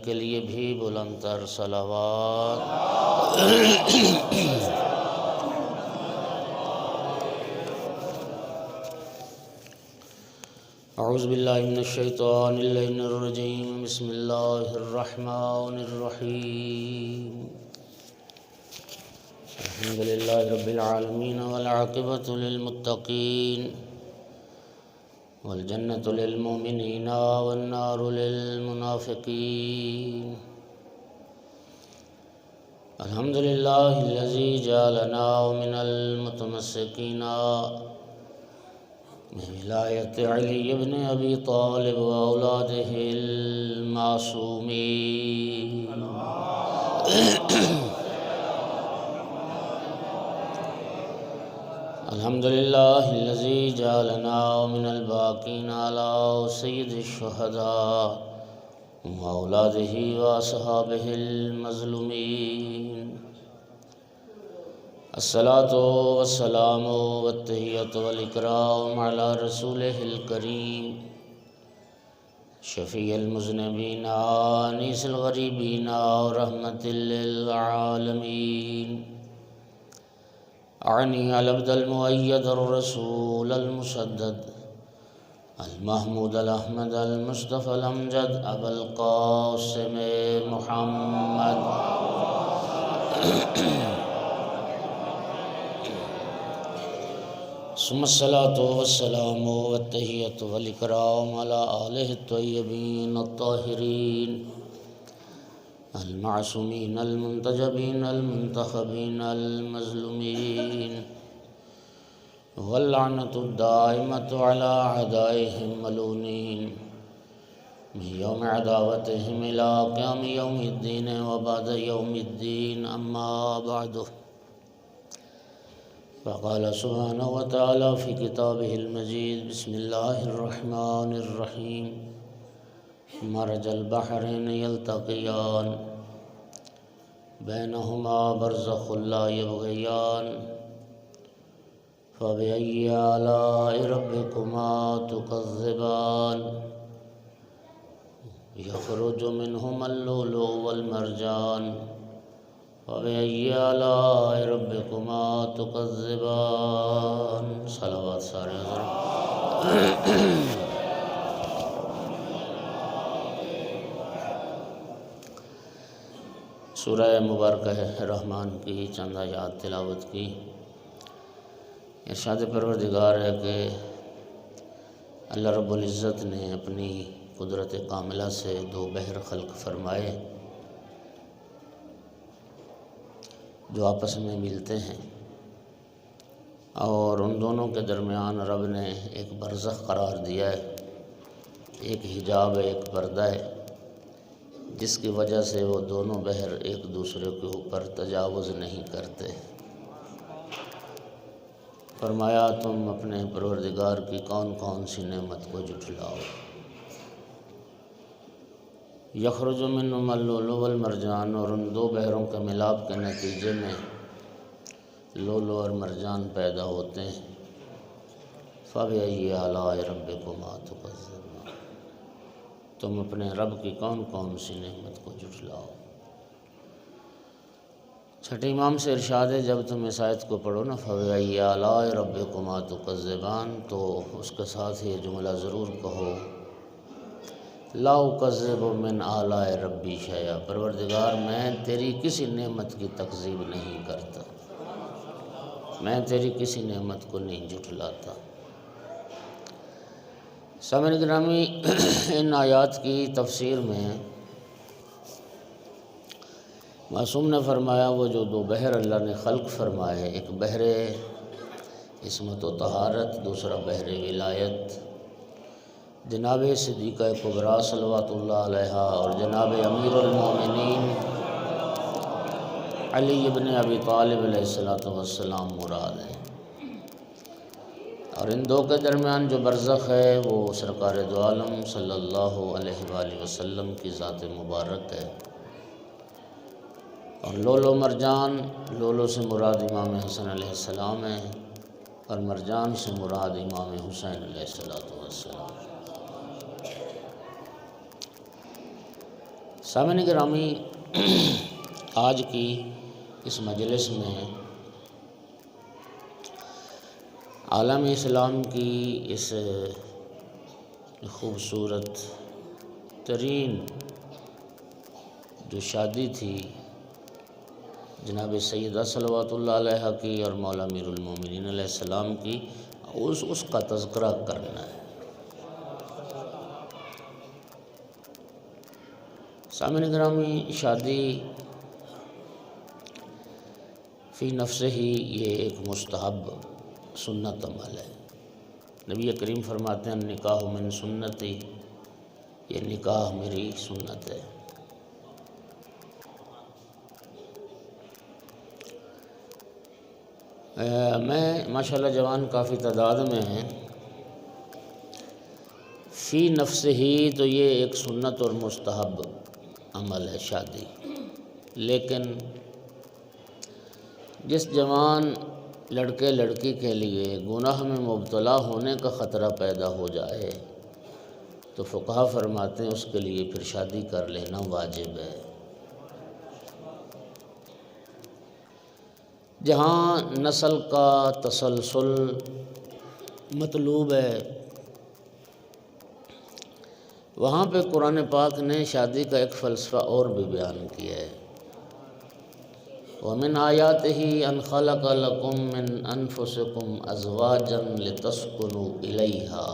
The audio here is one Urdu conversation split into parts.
کے لیے بھی بلند تر صلوات۔ اعوذ باللہ من الشیطان اللعین الرجیم، بسم اللہ الرحمن الرحیم۔ الحمدللہ رب العالمین والعاقبۃ للمتقین والجنة للمؤمنین والنار للمنافقین۔ الحمدللہ الذی جعلنا من المتمسکین بولایت علی بن ابی طالب واولادہ المعصومین۔ الحمدللہ الذی جعلنا من الباقین علی سید الشہداء واولادہ واصحابہ المظلومین۔ الصلاۃ والسلام والتحیۃ والاکرام علی رسولہ الکریم شفیع المذنبین انیس الغریبین ورحمۃ للعالمین۔ اعنی العبد المؤید الرسول المسدد المحمود الاحمد المصطفى الامجد ابا القاسم محمد ثم الصلاۃ والسلام والتحیۃ والاکرام علی آلہ الطیبین الطاہرین المعصومین المنتجبین المنتخبین المظلومین، واللعنۃ الدائمۃ علی اعدائہم ملعونین من یوم عداوتہم الی قیام یوم الدین وبعد یوم الدین، اما بعد۔ فقال سبحانہ وتعالی فی کتابہ المجید، بسم اللہ الرحمن الرحیم۔ مرج البحرین یلتقیان بینہما برزخ لا یبغیان، فبأی آلاء ربکما تکذبان، یخرج منہما اللؤلؤ والمرجان، فبأی آلاء ربکما تکذبان۔ صلوات سارے حضرت۔ سورہ مبارکہ رحمان کی چند آیات تلاوت کی۔ ارشاد پروردگار ہے کہ اللہ رب العزت نے اپنی قدرت کاملہ سے دو بحر خلق فرمائے جو آپس میں ملتے ہیں، اور ان دونوں کے درمیان رب نے ایک برزخ قرار دیا ہے، ایک حجاب ہے، ایک پردہ ہے، جس کی وجہ سے وہ دونوں بحر ایک دوسرے کے اوپر تجاوز نہیں کرتے۔ فرمایا تم اپنے پروردگار کی کون کون سی نعمت کو جھٹلاؤ۔ یخرج منہما اللؤلؤ والمرجان، اور ان دو بحروں کے ملاپ کے نتیجے میں لؤلؤ اور مرجان پیدا ہوتے ہیں۔ فبأی آلاء ربکما تکذبان، تم اپنے رب کی کون کون سی نعمت کو جھٹلاؤ۔ چھٹے امام سے ارشاد ہے جب تم اس آیت کو پڑھو نا، فبأی آلاء ربکما تکذبان، تو اس کے ساتھ یہ جملہ ضرور کہو، لا اکذب من آلاء ربی شیئا، پروردگار میں تیری کسی نعمت کی تکذیب نہیں کرتا، میں تیری کسی نعمت کو نہیں جھٹلاتا۔ سامعین گرامی، ان آیات کی تفسیر میں معصوم نے فرمایا وہ جو دو بحر اللہ نے خلق فرمائے، ایک بحر عصمت و طہارت، دوسرا بحر ولایت، جناب صدیقہ کبریٰ صلوات اللہ علیہا اور جناب امیر المومنین علی بن ابی طالب علیہ السلام مراد ہے۔ اور ان دو کے درمیان جو برزخ ہے وہ سرکار دو عالم صلی اللہ علیہ وآلہ وسلم کی ذات مبارک ہے۔ اور لؤلؤ مرجان، لؤلؤ سے مراد امام حسن علیہ السلام ہے، اور مرجان سے مراد امام حسین علیہ السلام۔ سامعین گرامی، آج کی اس مجلس میں عالم اسلام کی اس خوبصورت ترین جو شادی تھی جناب سیدہ صلوات اللہ علیہ کی اور مولا امیر المومنین علیہ السلام کی، اس کا تذکرہ کرنا ہے۔ سامعین گرامی، شادی فی نفس ہی یہ ایک مستحب سنت عمل ہے۔ نبی کریم فرماتے ہیں نکاح من سنتی، یہ نکاح میری سنت ہے۔ میں ماشاءاللہ جوان کافی تعداد میں ہیں۔ فی نفس ہی تو یہ ایک سنت اور مستحب عمل ہے شادی، لیکن جس جوان لڑکے لڑکی کے لیے گناہ میں مبتلا ہونے کا خطرہ پیدا ہو جائے تو فقہا فرماتے ہیں اس کے لیے پھر شادی کر لینا واجب ہے۔ جہاں نسل کا تسلسل مطلوب ہے، وہاں پہ قرآن پاک نے شادی کا ایک فلسفہ اور بھی بیان کیا ہے۔ وَمِنْ آيَاتِهِ أَنْ خَلَقَ لَكُم مِّنْ أَنفُسِكُمْ أَزْوَاجًا لِتَسْكُنُوا إِلَيْهَا۔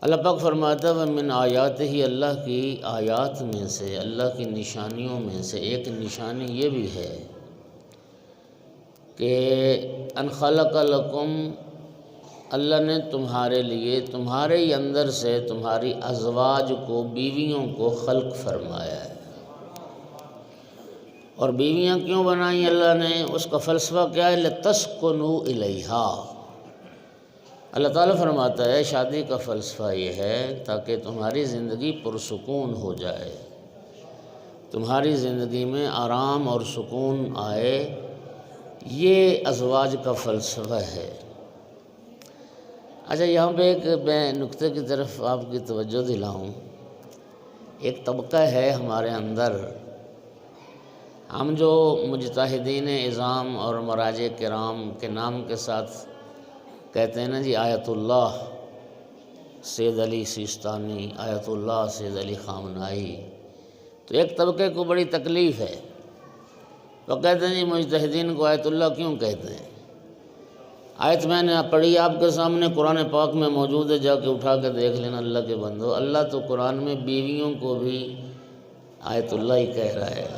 اللہ پاک فرماتا ہے وَمِنْ آيَاتِهِ، اللہ کی آیات میں سے، اللہ کی نشانیوں میں سے ایک نشانی یہ بھی ہے کہ ان خلق لکم، اللہ نے تمہارے لیے تمہارے ہی اندر سے تمہاری ازواج کو، بیویوں کو خلق فرمایا ہے۔ اور بیویاں کیوں بنائیں اللہ نے؟ اس کا فلسفہ کیا ہے؟ لِتَسْكُنُوا إِلَيْهَا۔ اللہ تعالیٰ فرماتا ہے شادی کا فلسفہ یہ ہے تاکہ تمہاری زندگی پرسکون ہو جائے، تمہاری زندگی میں آرام اور سکون آئے، یہ ازواج کا فلسفہ ہے۔ اچھا، یہاں پہ ایک میں نقطے کی طرف آپ کی توجہ دلاؤں۔ ایک طبقہ ہے ہمارے اندر، ہم جو مجتہدین اعظام اور مراجع کرام کے نام کے ساتھ کہتے ہیں نا جی آیت اللہ سید علی سیستانی، آیت اللہ سید علی خامنائی، تو ایک طبقے کو بڑی تکلیف ہے، تو کہتے ہیں جی مجتہدین کو آیت اللہ کیوں کہتے ہیں؟ آیت میں نے پڑھی آپ کے سامنے، قرآن پاک میں موجود ہے، جا کے اٹھا کے دیکھ لینا اللہ کے بندو۔ اللہ تو قرآن میں بیویوں کو بھی آیت اللہ ہی کہہ رہا ہے۔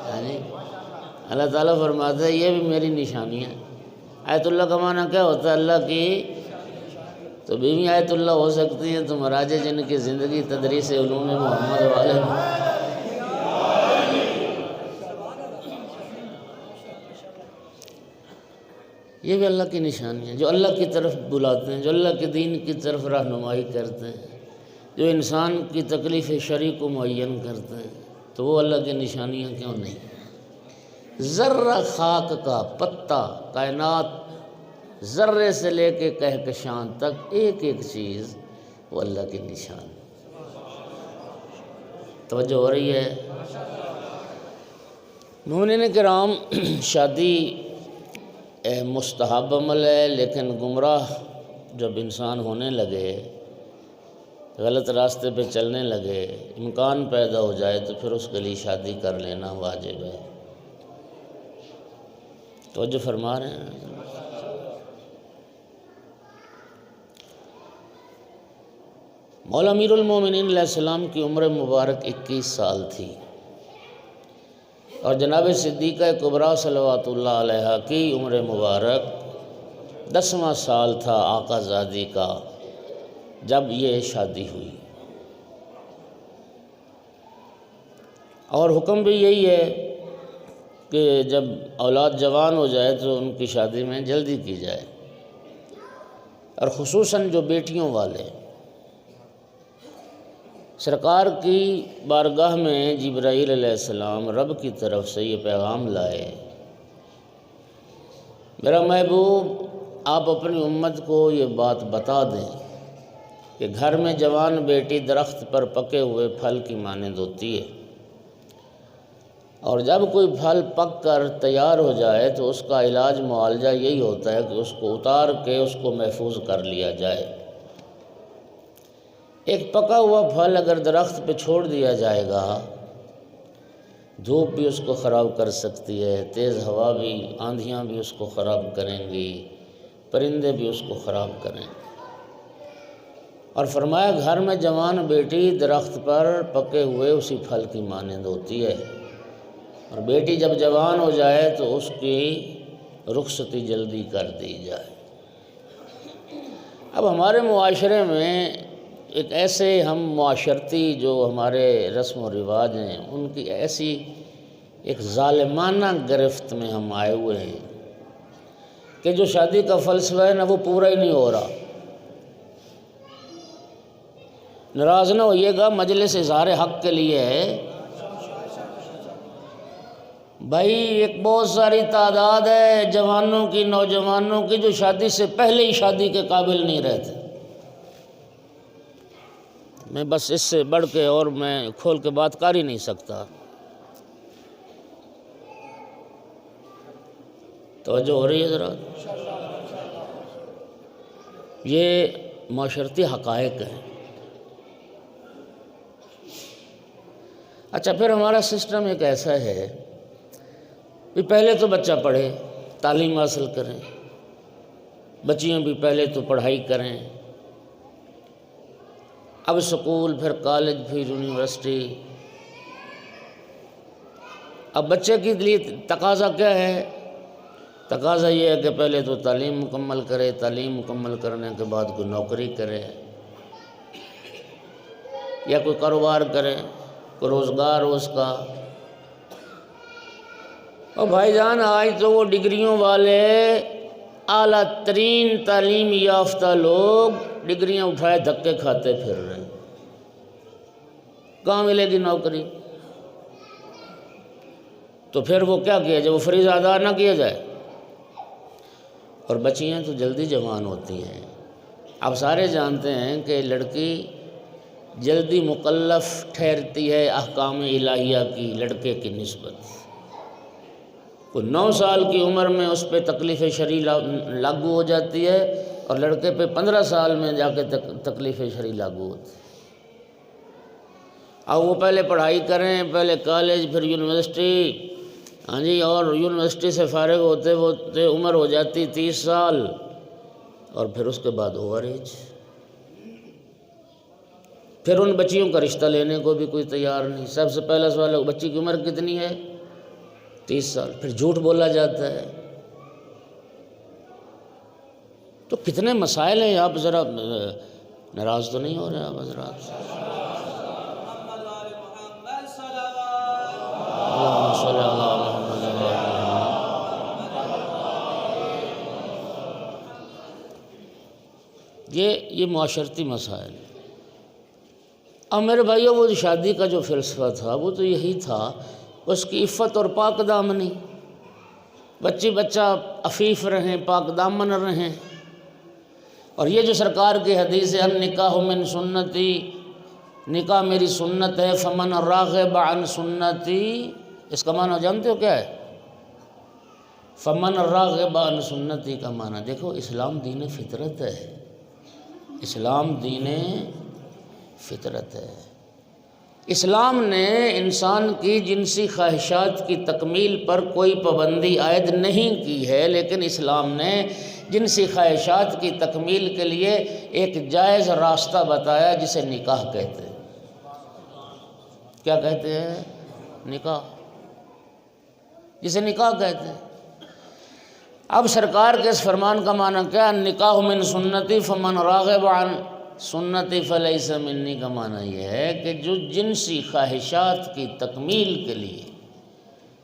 یعنی اللہ تعالیٰ فرماتا ہے یہ بھی میری نشانی ہے۔ آیت اللہ کا معنی کیا ہوتا ہے؟ اللہ کی تو بیوی آیت اللہ ہو سکتی ہیں، تو مراجع جن کی زندگی تدریس علوم محمد والے یہ بھی اللہ کی نشانی ہے، جو اللہ کی طرف بلاتے ہیں، جو اللہ کے دین کی طرف رہنمائی کرتے ہیں، جو انسان کی تکلیف شرعی کو معین کرتے ہیں، تو وہ اللہ کی نشانیاں کیوں نہیں؟ ذرہ خاک کا پتہ، کائنات ذرے سے لے کے کہکشان تک ایک ایک چیز وہ اللہ کی نشان۔ توجہ ہو رہی ہے؟ مومنین کرام، شادی مستحب عمل ہے، لیکن گمراہ جب انسان ہونے لگے، غلط راستے پہ چلنے لگے، امکان پیدا ہو جائے تو پھر اس کے لیے شادی کر لینا واجب ہے۔ توجہ فرما رہے ہیں؟ مولا امیر المومنین علیہ السلام کی عمر مبارک 21 سال تھی، اور جناب صدیقہ کبریٰ صلوات اللہ علیہ کی عمر مبارک 10واں سال تھا آقا زادی کا جب یہ شادی ہوئی۔ اور حکم بھی یہی ہے کہ جب اولاد جوان ہو جائے تو ان کی شادی میں جلدی کی جائے، اور خصوصاً جو بیٹیوں والے۔ سرکار کی بارگاہ میں جبرائیل علیہ السلام رب کی طرف سے یہ پیغام لائے، میرا محبوب آپ اپنی امت کو یہ بات بتا دیں کہ گھر میں جوان بیٹی درخت پر پکے ہوئے پھل کی مانند ہوتی ہے، اور جب کوئی پھل پک کر تیار ہو جائے تو اس کا علاج معالجہ یہی ہوتا ہے کہ اس کو اتار کے اس کو محفوظ کر لیا جائے۔ ایک پکا ہوا پھل اگر درخت پہ چھوڑ دیا جائے گا، دھوپ بھی اس کو خراب کر سکتی ہے، تیز ہوا بھی، آندھیاں بھی اس کو خراب کریں گی، پرندے بھی اس کو خراب کریں گے۔ اور فرمایا گھر میں جوان بیٹی درخت پر پکے ہوئے اسی پھل کی مانند ہوتی ہے، اور بیٹی جب جوان ہو جائے تو اس کی رخصتی جلدی کر دی جائے۔ اب ہمارے معاشرے میں ایک ایسے ہم معاشرتی جو ہمارے رسم و رواج ہیں ان کی ایسی ایک ظالمانہ گرفت میں ہم آئے ہوئے ہیں کہ جو شادی کا فلسفہ ہے نا وہ پورا ہی نہیں ہو رہا۔ ناراض نہ ہوئیے گا، مجلس اظہار حق کے لیے ہے بھائی۔ ایک بہت ساری تعداد ہے جوانوں کی، نوجوانوں کی، جو شادی سے پہلے ہی شادی کے قابل نہیں رہتے۔ میں بس اس سے بڑھ کے اور میں کھول کے بات کر ہی نہیں سکتا۔ توجہ ہو رہی ہے ذرا؟ یہ معاشرتی حقائق ہیں۔ اچھا، پھر ہمارا سسٹم ایک ایسا ہے کہ پہلے تو بچہ پڑھے، تعلیم حاصل کریں، بچیاں بھی پہلے تو پڑھائی کریں، اب سکول، پھر کالج، پھر یونیورسٹی۔ اب بچے کے لیے تقاضا کیا ہے؟ تقاضا یہ ہے کہ پہلے تو تعلیم مکمل کرے، تعلیم مکمل کرنے کے بعد کوئی نوکری کرے یا کوئی کاروبار کرے، کوئی روزگار ہو اس کا۔ اور بھائی جان آج تو وہ ڈگریوں والے اعلیٰ ترین تعلیم یافتہ لوگ ڈگریاں اٹھائے دھکے کھاتے پھر رہے ہیں۔ کہاں ملے گی نوکری؟ تو پھر وہ کیا کیا جائے؟ وہ فریضہ ادا نہ کیا جائے؟ اور بچیاں تو جلدی جوان ہوتی ہیں۔ اب سارے جانتے ہیں کہ لڑکی جلدی مکلف ٹھہرتی ہے احکام الہیہ کی لڑکے کی نسبت۔ کوئی 9 سال کی عمر میں اس پہ تکلیف شرعی لاگو ہو جاتی ہے، اور لڑکے پہ 15 سال میں جا کے تکلیف شرعی لاگو ہوتی ہے۔ اب وہ پہلے پڑھائی کریں، پہلے کالج، پھر یونیورسٹی، ہاں جی، اور یونیورسٹی سے فارغ ہوتے ہوتے عمر ہو جاتی 30 سال، اور پھر اس کے بعد اوور ایج۔ پھر ان بچیوں کا رشتہ لینے کو بھی کوئی تیار نہیں۔ سب سے پہلا سوال ہے بچی کی عمر کتنی ہے؟ 30 سال۔ پھر جھوٹ بولا جاتا ہے۔ تو کتنے مسائل ہیں۔ آپ ذرا ناراض تو نہیں ہو رہے آپ حضرات؟ اللہم صلی اللہ علیہ وسلم۔ یہ معاشرتی مسائل۔ اب میرے بھائیو، وہ شادی کا جو فلسفہ تھا وہ تو یہی تھا، اس کی عفت اور پاک دامنی، بچی بچہ عفیف رہیں، پاک دامن رہیں۔ اور یہ جو سرکار کی حدیث ہے النکاح من سنتی، نکاح میری سنت ہے، فمن راغب عن سنتی، اس کا معنی جانتے ہو کیا ہے؟ فمن راغب عن سنتی کا معنی دیکھو، اسلام دین فطرت ہے۔ اسلام دین فطرت ہے۔ اسلام نے انسان کی جنسی خواہشات کی تکمیل پر کوئی پابندی عائد نہیں کی ہے، لیکن اسلام نے جنسی خواہشات کی تکمیل کے لیے ایک جائز راستہ بتایا جسے نکاح کہتے ہیں۔ کیا کہتے ہیں؟ نکاح، جسے نکاح کہتے ہیں۔ اب سرکار کے اس فرمان کا معنی کیا؟ نکاح من سنتی فمن راغب عن سنتی فلیس منی کا معنی یہ ہے کہ جو جنسی خواہشات کی تکمیل کے لیے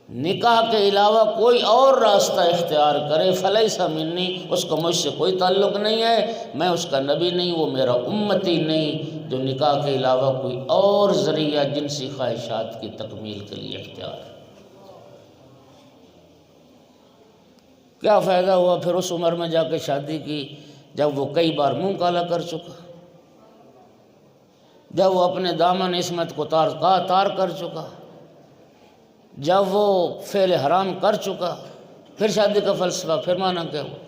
نکاح کے علاوہ کوئی اور راستہ اختیار کرے، فلیس منی، اس کو مجھ سے کوئی تعلق نہیں ہے، میں اس کا نبی نہیں، وہ میرا امتی نہیں، جو نکاح کے علاوہ کوئی اور ذریعہ جنسی خواہشات کی تکمیل کے لیے اختیار ہے۔ کیا فائدہ ہوا پھر اس عمر میں جا کے شادی کی جب وہ کئی بار منہ کالا کر چکا؟ جب وہ اپنے دامن عصمت کو تار کر چکا، جب وہ فعل حرام کر چکا، پھر شادی کا فلسفہ، پھر معنی کیا ہوا؟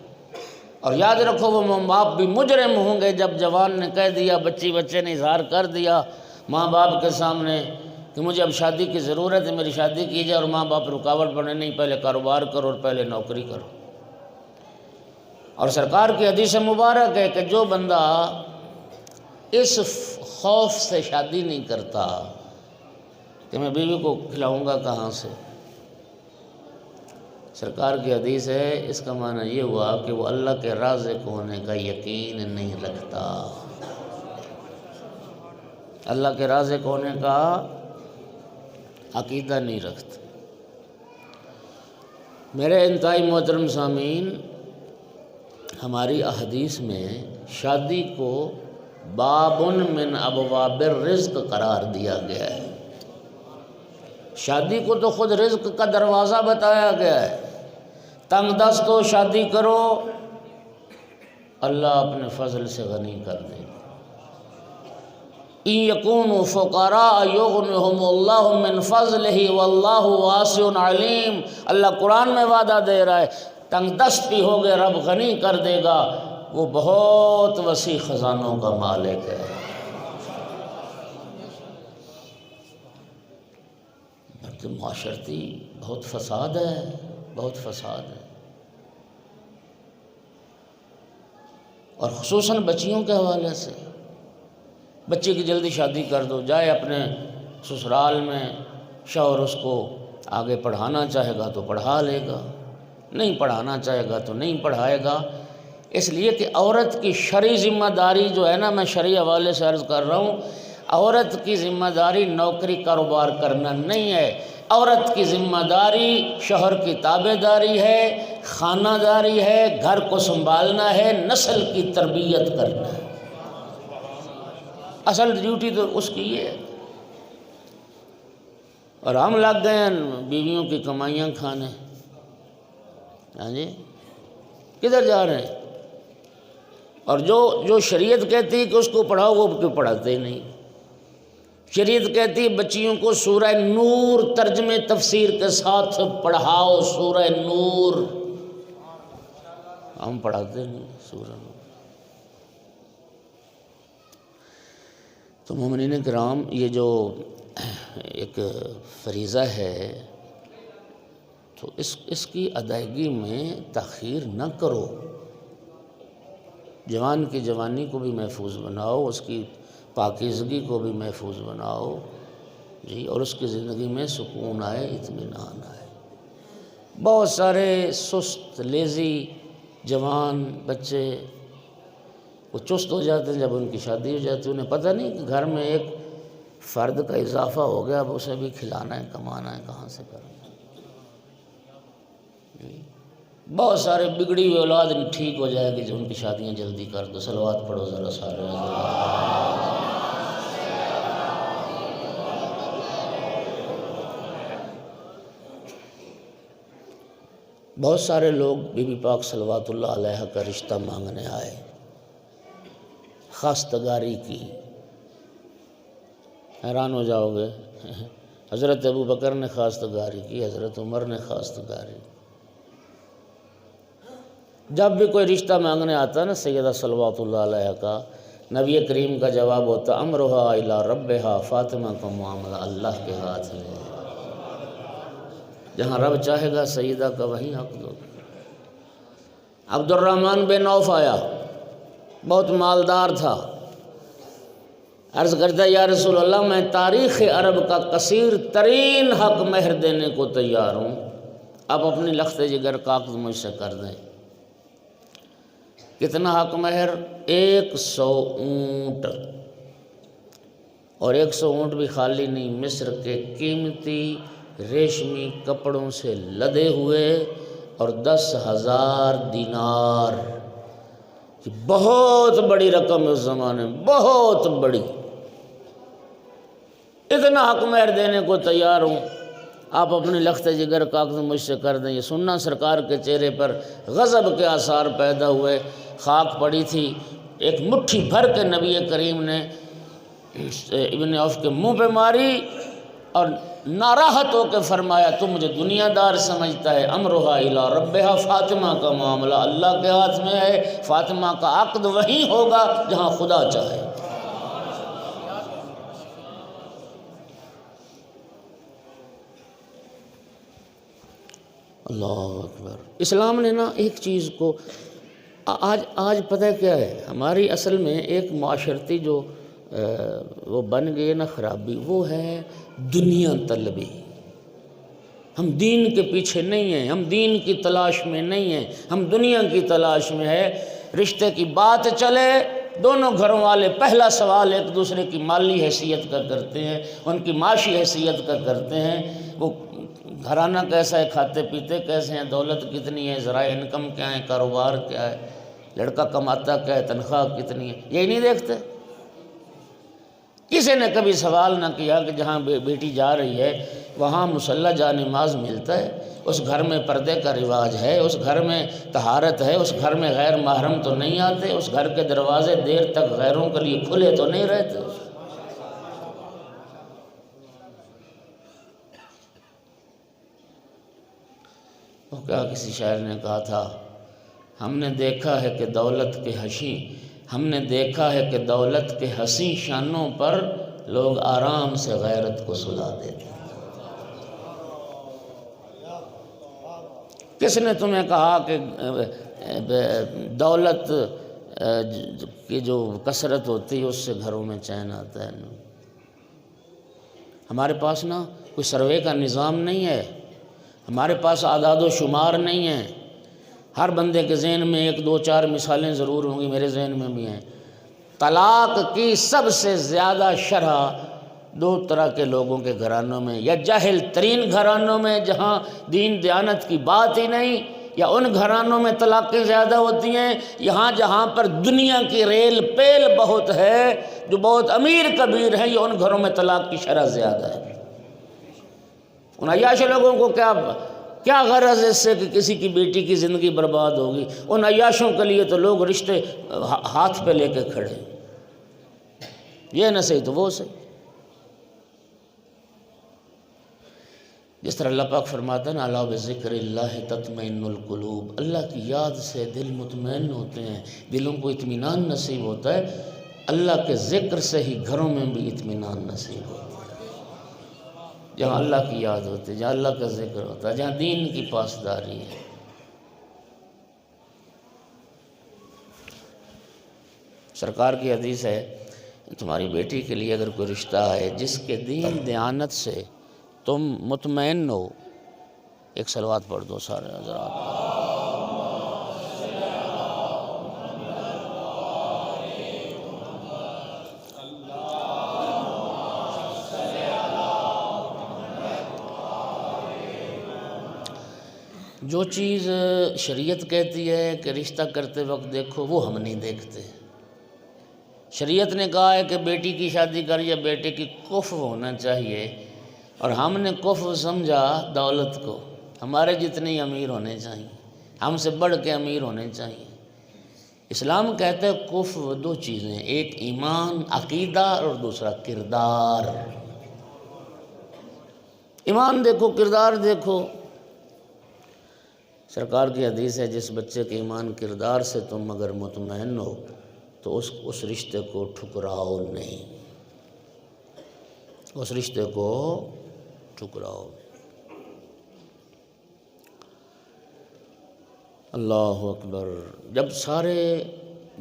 اور یاد رکھو وہ ماں باپ بھی مجرم ہوں گے جب جوان نے کہہ دیا، بچے نے اظہار کر دیا ماں باپ کے سامنے کہ مجھے اب شادی کی ضرورت ہے، میری شادی کی جائے، اور ماں باپ رکاوٹ بنے، نہیں پہلے کاروبار کرو اور پہلے نوکری کرو۔ اور سرکار کی حدیث مبارک ہے کہ جو بندہ اس خوف سے شادی نہیں کرتا کہ میں بیوی کو کھلاؤں گا کہاں سے، سرکار کی حدیث ہے، اس کا معنی یہ ہوا کہ وہ اللہ کے رازق ہونے کا یقین نہیں رکھتا، اللہ کے رازق ہونے کا عقیدہ نہیں رکھتا۔ میرے انتہائی محترم سامعین، ہماری احادیث میں شادی کو باب من ابواب الرزق قرار دیا گیا ہے۔ شادی کو تو خود رزق کا دروازہ بتایا گیا ہے، تنگ دست ہو شادی کرو، اللہ اپنے فضل سے غنی کر دے گا۔ ان یکونوا فقراء یغنہم اللہ من فضلہ واللہ واسع علیم۔ اللہ قرآن میں وعدہ دے رہا ہے، تنگ دست بھی ہوگے رب غنی کر دے گا، وہ بہت وسیع خزانوں کا مالک ہے۔ معاشرتی بہت فساد ہے، بہت فساد ہے، اور خصوصاً بچیوں کے حوالے سے۔ بچے کی جلدی شادی کر دو، جائے اپنے سسرال میں، شوہر اس کو آگے پڑھانا چاہے گا تو پڑھا لے گا، نہیں پڑھانا چاہے گا تو نہیں پڑھائے گا۔ اس لیے کہ عورت کی شرعی ذمہ داری جو ہے نا، میں شرعی حوالے سے عرض کر رہا ہوں، عورت کی ذمہ داری نوکری کاروبار کرنا نہیں ہے، عورت کی ذمہ داری شوہر کی تابع داری ہے، خانہ داری ہے، گھر کو سنبھالنا ہے، نسل کی تربیت کرنا ہے۔ اصل ڈیوٹی تو اس کی ہے، اور ہم لگ گئے ہیں بیویوں کی کمائیاں کھانے۔ ہاں جی، کدھر جا رہے ہیں؟ اور جو شریعت کہتی ہے کہ اس کو پڑھاؤ، وہ کیوں پڑھاتے ہی نہیں؟ شریعت کہتی ہے بچیوں کو سورہ نور ترجمے تفسیر کے ساتھ پڑھاؤ، سورہ نور، ہم پڑھاتے نہیں سورہ نور۔ تو مومنین کرام، یہ جو ایک فریضہ ہے تو اس کی ادائیگی میں تاخیر نہ کرو۔ جوان کی جوانی کو بھی محفوظ بناؤ، اس کی پاکیزگی کو بھی محفوظ بناؤ جی، اور اس کی زندگی میں سکون آئے، اطمینان آئے۔ بہت سارے سست لیزی جوان بچے وہ چست ہو جاتے ہیں جب ان کی شادی ہو جاتی ہے، انہیں پتہ نہیں کہ گھر میں ایک فرد کا اضافہ ہو گیا، اب اسے بھی کھلانا ہے، کمانا ہے، کہاں سے کرنا جی۔ بہت سارے بگڑی ہوئی اولاد ٹھیک ہو جائے گی جو ان کی شادیاں جلدی کر دو۔ صلوات پڑھو ذرا سارے۔ بہت سارے لوگ بی بی پاک صلوات اللہ علیہ کا رشتہ مانگنے آئے، خواستگاری کی۔ حیران ہو جاؤ گے، حضرت ابو بکر نے خواستگاری کی، حضرت عمر نے خواستگاری۔ جب بھی کوئی رشتہ مانگنے آتا نا سیدہ صلوات اللہ علیہ کا، نبی کریم کا جواب ہوتا امرہا الی ربہا، فاطمہ کا معاملہ اللہ کے ہاتھ میں ہے، جہاں رب چاہے گا سیدہ کا وہیں حق دو۔ عبد الرحمن بن عوف آیا، بہت مالدار تھا، عرض کرتا یا رسول اللہ میں تاریخ عرب کا کثیر ترین حق مہر دینے کو تیار ہوں، آپ اپنی لخت جگر کاغذ مجھ سے کر دیں۔ کتنا حق مہر؟ 100 اونٹ، اور 100 اونٹ بھی خالی نہیں، مصر کے قیمتی ریشمی کپڑوں سے لدے ہوئے، اور 10,000 دینار، بہت بڑی رقم اس زمانے میں، بہت بڑی۔ اتنا حق مہر دینے کو تیار ہوں، آپ اپنی لخت جگر کاغذ مجھ سے کر دیں۔ یہ سننا سرکار کے چہرے پر غضب کے آثار پیدا ہوئے، خاک پڑی تھی، ایک مٹھی بھر کے نبی کریم نے ابن عوف کے منہ پہ ماری اور ناراحت ہو کے فرمایا تو مجھے دنیا دار سمجھتا ہے، امرها الی ربها، فاطمہ کا معاملہ اللہ کے ہاتھ میں ہے، فاطمہ کا عقد وہیں ہوگا جہاں خدا چاہے۔ اللہ اکبر۔ اسلام نے نا ایک چیز کو آج پتہ کیا ہے، ہماری اصل میں ایک معاشرتی جو وہ بن گئی نا خرابی، وہ ہے دنیا طلبی۔ ہم دین کے پیچھے نہیں ہیں، ہم دین کی تلاش میں نہیں ہیں، ہم دنیا کی تلاش میں ہے۔ رشتے کی بات چلے، دونوں گھروں والے پہلا سوال ایک دوسرے کی مالی حیثیت کا کرتے ہیں، ان کی معاشی حیثیت کا کرتے ہیں، وہ گھرانہ کیسا ہے، کھاتے پیتے کیسے ہیں، دولت کتنی ہے، ذرائع انکم کیا ہے، کاروبار کیا ہے، لڑکا کماتا کیا ہے، تنخواہ کتنی ہے، یہی نہیں دیکھتے۔ کسی نے کبھی سوال نہ کیا کہ جہاں بیٹی جا رہی ہے وہاں مصلی جا نماز ملتا ہے، اس گھر میں پردے کا رواج ہے، اس گھر میں طہارت ہے، اس گھر میں غیر محرم تو نہیں آتے، اس گھر کے دروازے دیر تک غیروں کے لیے کھلے تو نہیں رہتے۔ وہ کیا کسی شاعر نے کہا تھا، ہم نے دیکھا ہے کہ دولت کے حسین شانوں پر لوگ آرام سے غیرت کو سلا دیتے۔ کس نے تمہیں کہا کہ دولت کی جو کثرت ہوتی ہے اس سے گھروں میں چین آتا ہے؟ ہمارے پاس نا کوئی سروے کا نظام نہیں ہے، ہمارے پاس اعداد و شمار نہیں ہے۔ ہر بندے کے ذہن میں ایک دو چار مثالیں ضرور ہوں گی، میرے ذہن میں بھی ہیں۔ طلاق کی سب سے زیادہ شرح دو طرح کے لوگوں کے گھرانوں میں، یا جاہل ترین گھرانوں میں جہاں دین دیانت کی بات ہی نہیں، یا ان گھرانوں میں طلاقیں زیادہ ہوتی ہیں جہاں پر دنیا کی ریل پیل بہت ہے، جو بہت امیر کبیر ہیں، یہ ان گھروں میں طلاق کی شرح زیادہ ہے۔ ان عیاش لوگوں کو کیا غرض اس سے کہ کسی کی بیٹی کی زندگی برباد ہوگی؟ ان عیاشوں کے لیے تو لوگ رشتے ہاتھ پہ لے کے کھڑے، یہ نہ صحیح تو وہ صحیح۔ جس طرح اللہ پاک فرماتا ہے نا، الا بذکر اللہ تطمئن القلوب، اللہ کی یاد سے دل مطمئن ہوتے ہیں، دلوں کو اطمینان نصیب ہوتا ہے۔ اللہ کے ذکر سے ہی گھروں میں بھی اطمینان نصیب ہوتا ہے۔ جہاں اللہ کی یاد ہوتی ہے، جہاں اللہ کا ذکر ہوتا ہے، جہاں دین کی پاسداری ہے۔ سرکار کی حدیث ہے، تمہاری بیٹی کے لیے اگر کوئی رشتہ ہے جس کے دین دیانت سے تم مطمئن ہو، ایک صلوات پڑھ دو سارے حضرات۔ جو چیز شریعت کہتی ہے کہ رشتہ کرتے وقت دیکھو، وہ ہم نہیں دیکھتے۔ شریعت نے کہا ہے کہ بیٹی کی شادی کر یا بیٹے کی کفو ہونا چاہیے، اور ہم نے کفو سمجھا دولت کو۔ ہمارے جتنے ہی امیر ہونے چاہیے، ہم سے بڑھ کے امیر ہونے چاہیے۔ اسلام کہتا ہے کفو دو چیزیں، ایک ایمان عقیدہ اور دوسرا کردار۔ ایمان دیکھو، کردار دیکھو۔ سرکار کی حدیث ہے، جس بچے کے ایمان کردار سے تم اگر مطمئن ہو تو اس رشتے کو ٹھکراؤ نہیں، اس رشتے کو ٹھکراؤ۔ اللہ اکبر۔ جب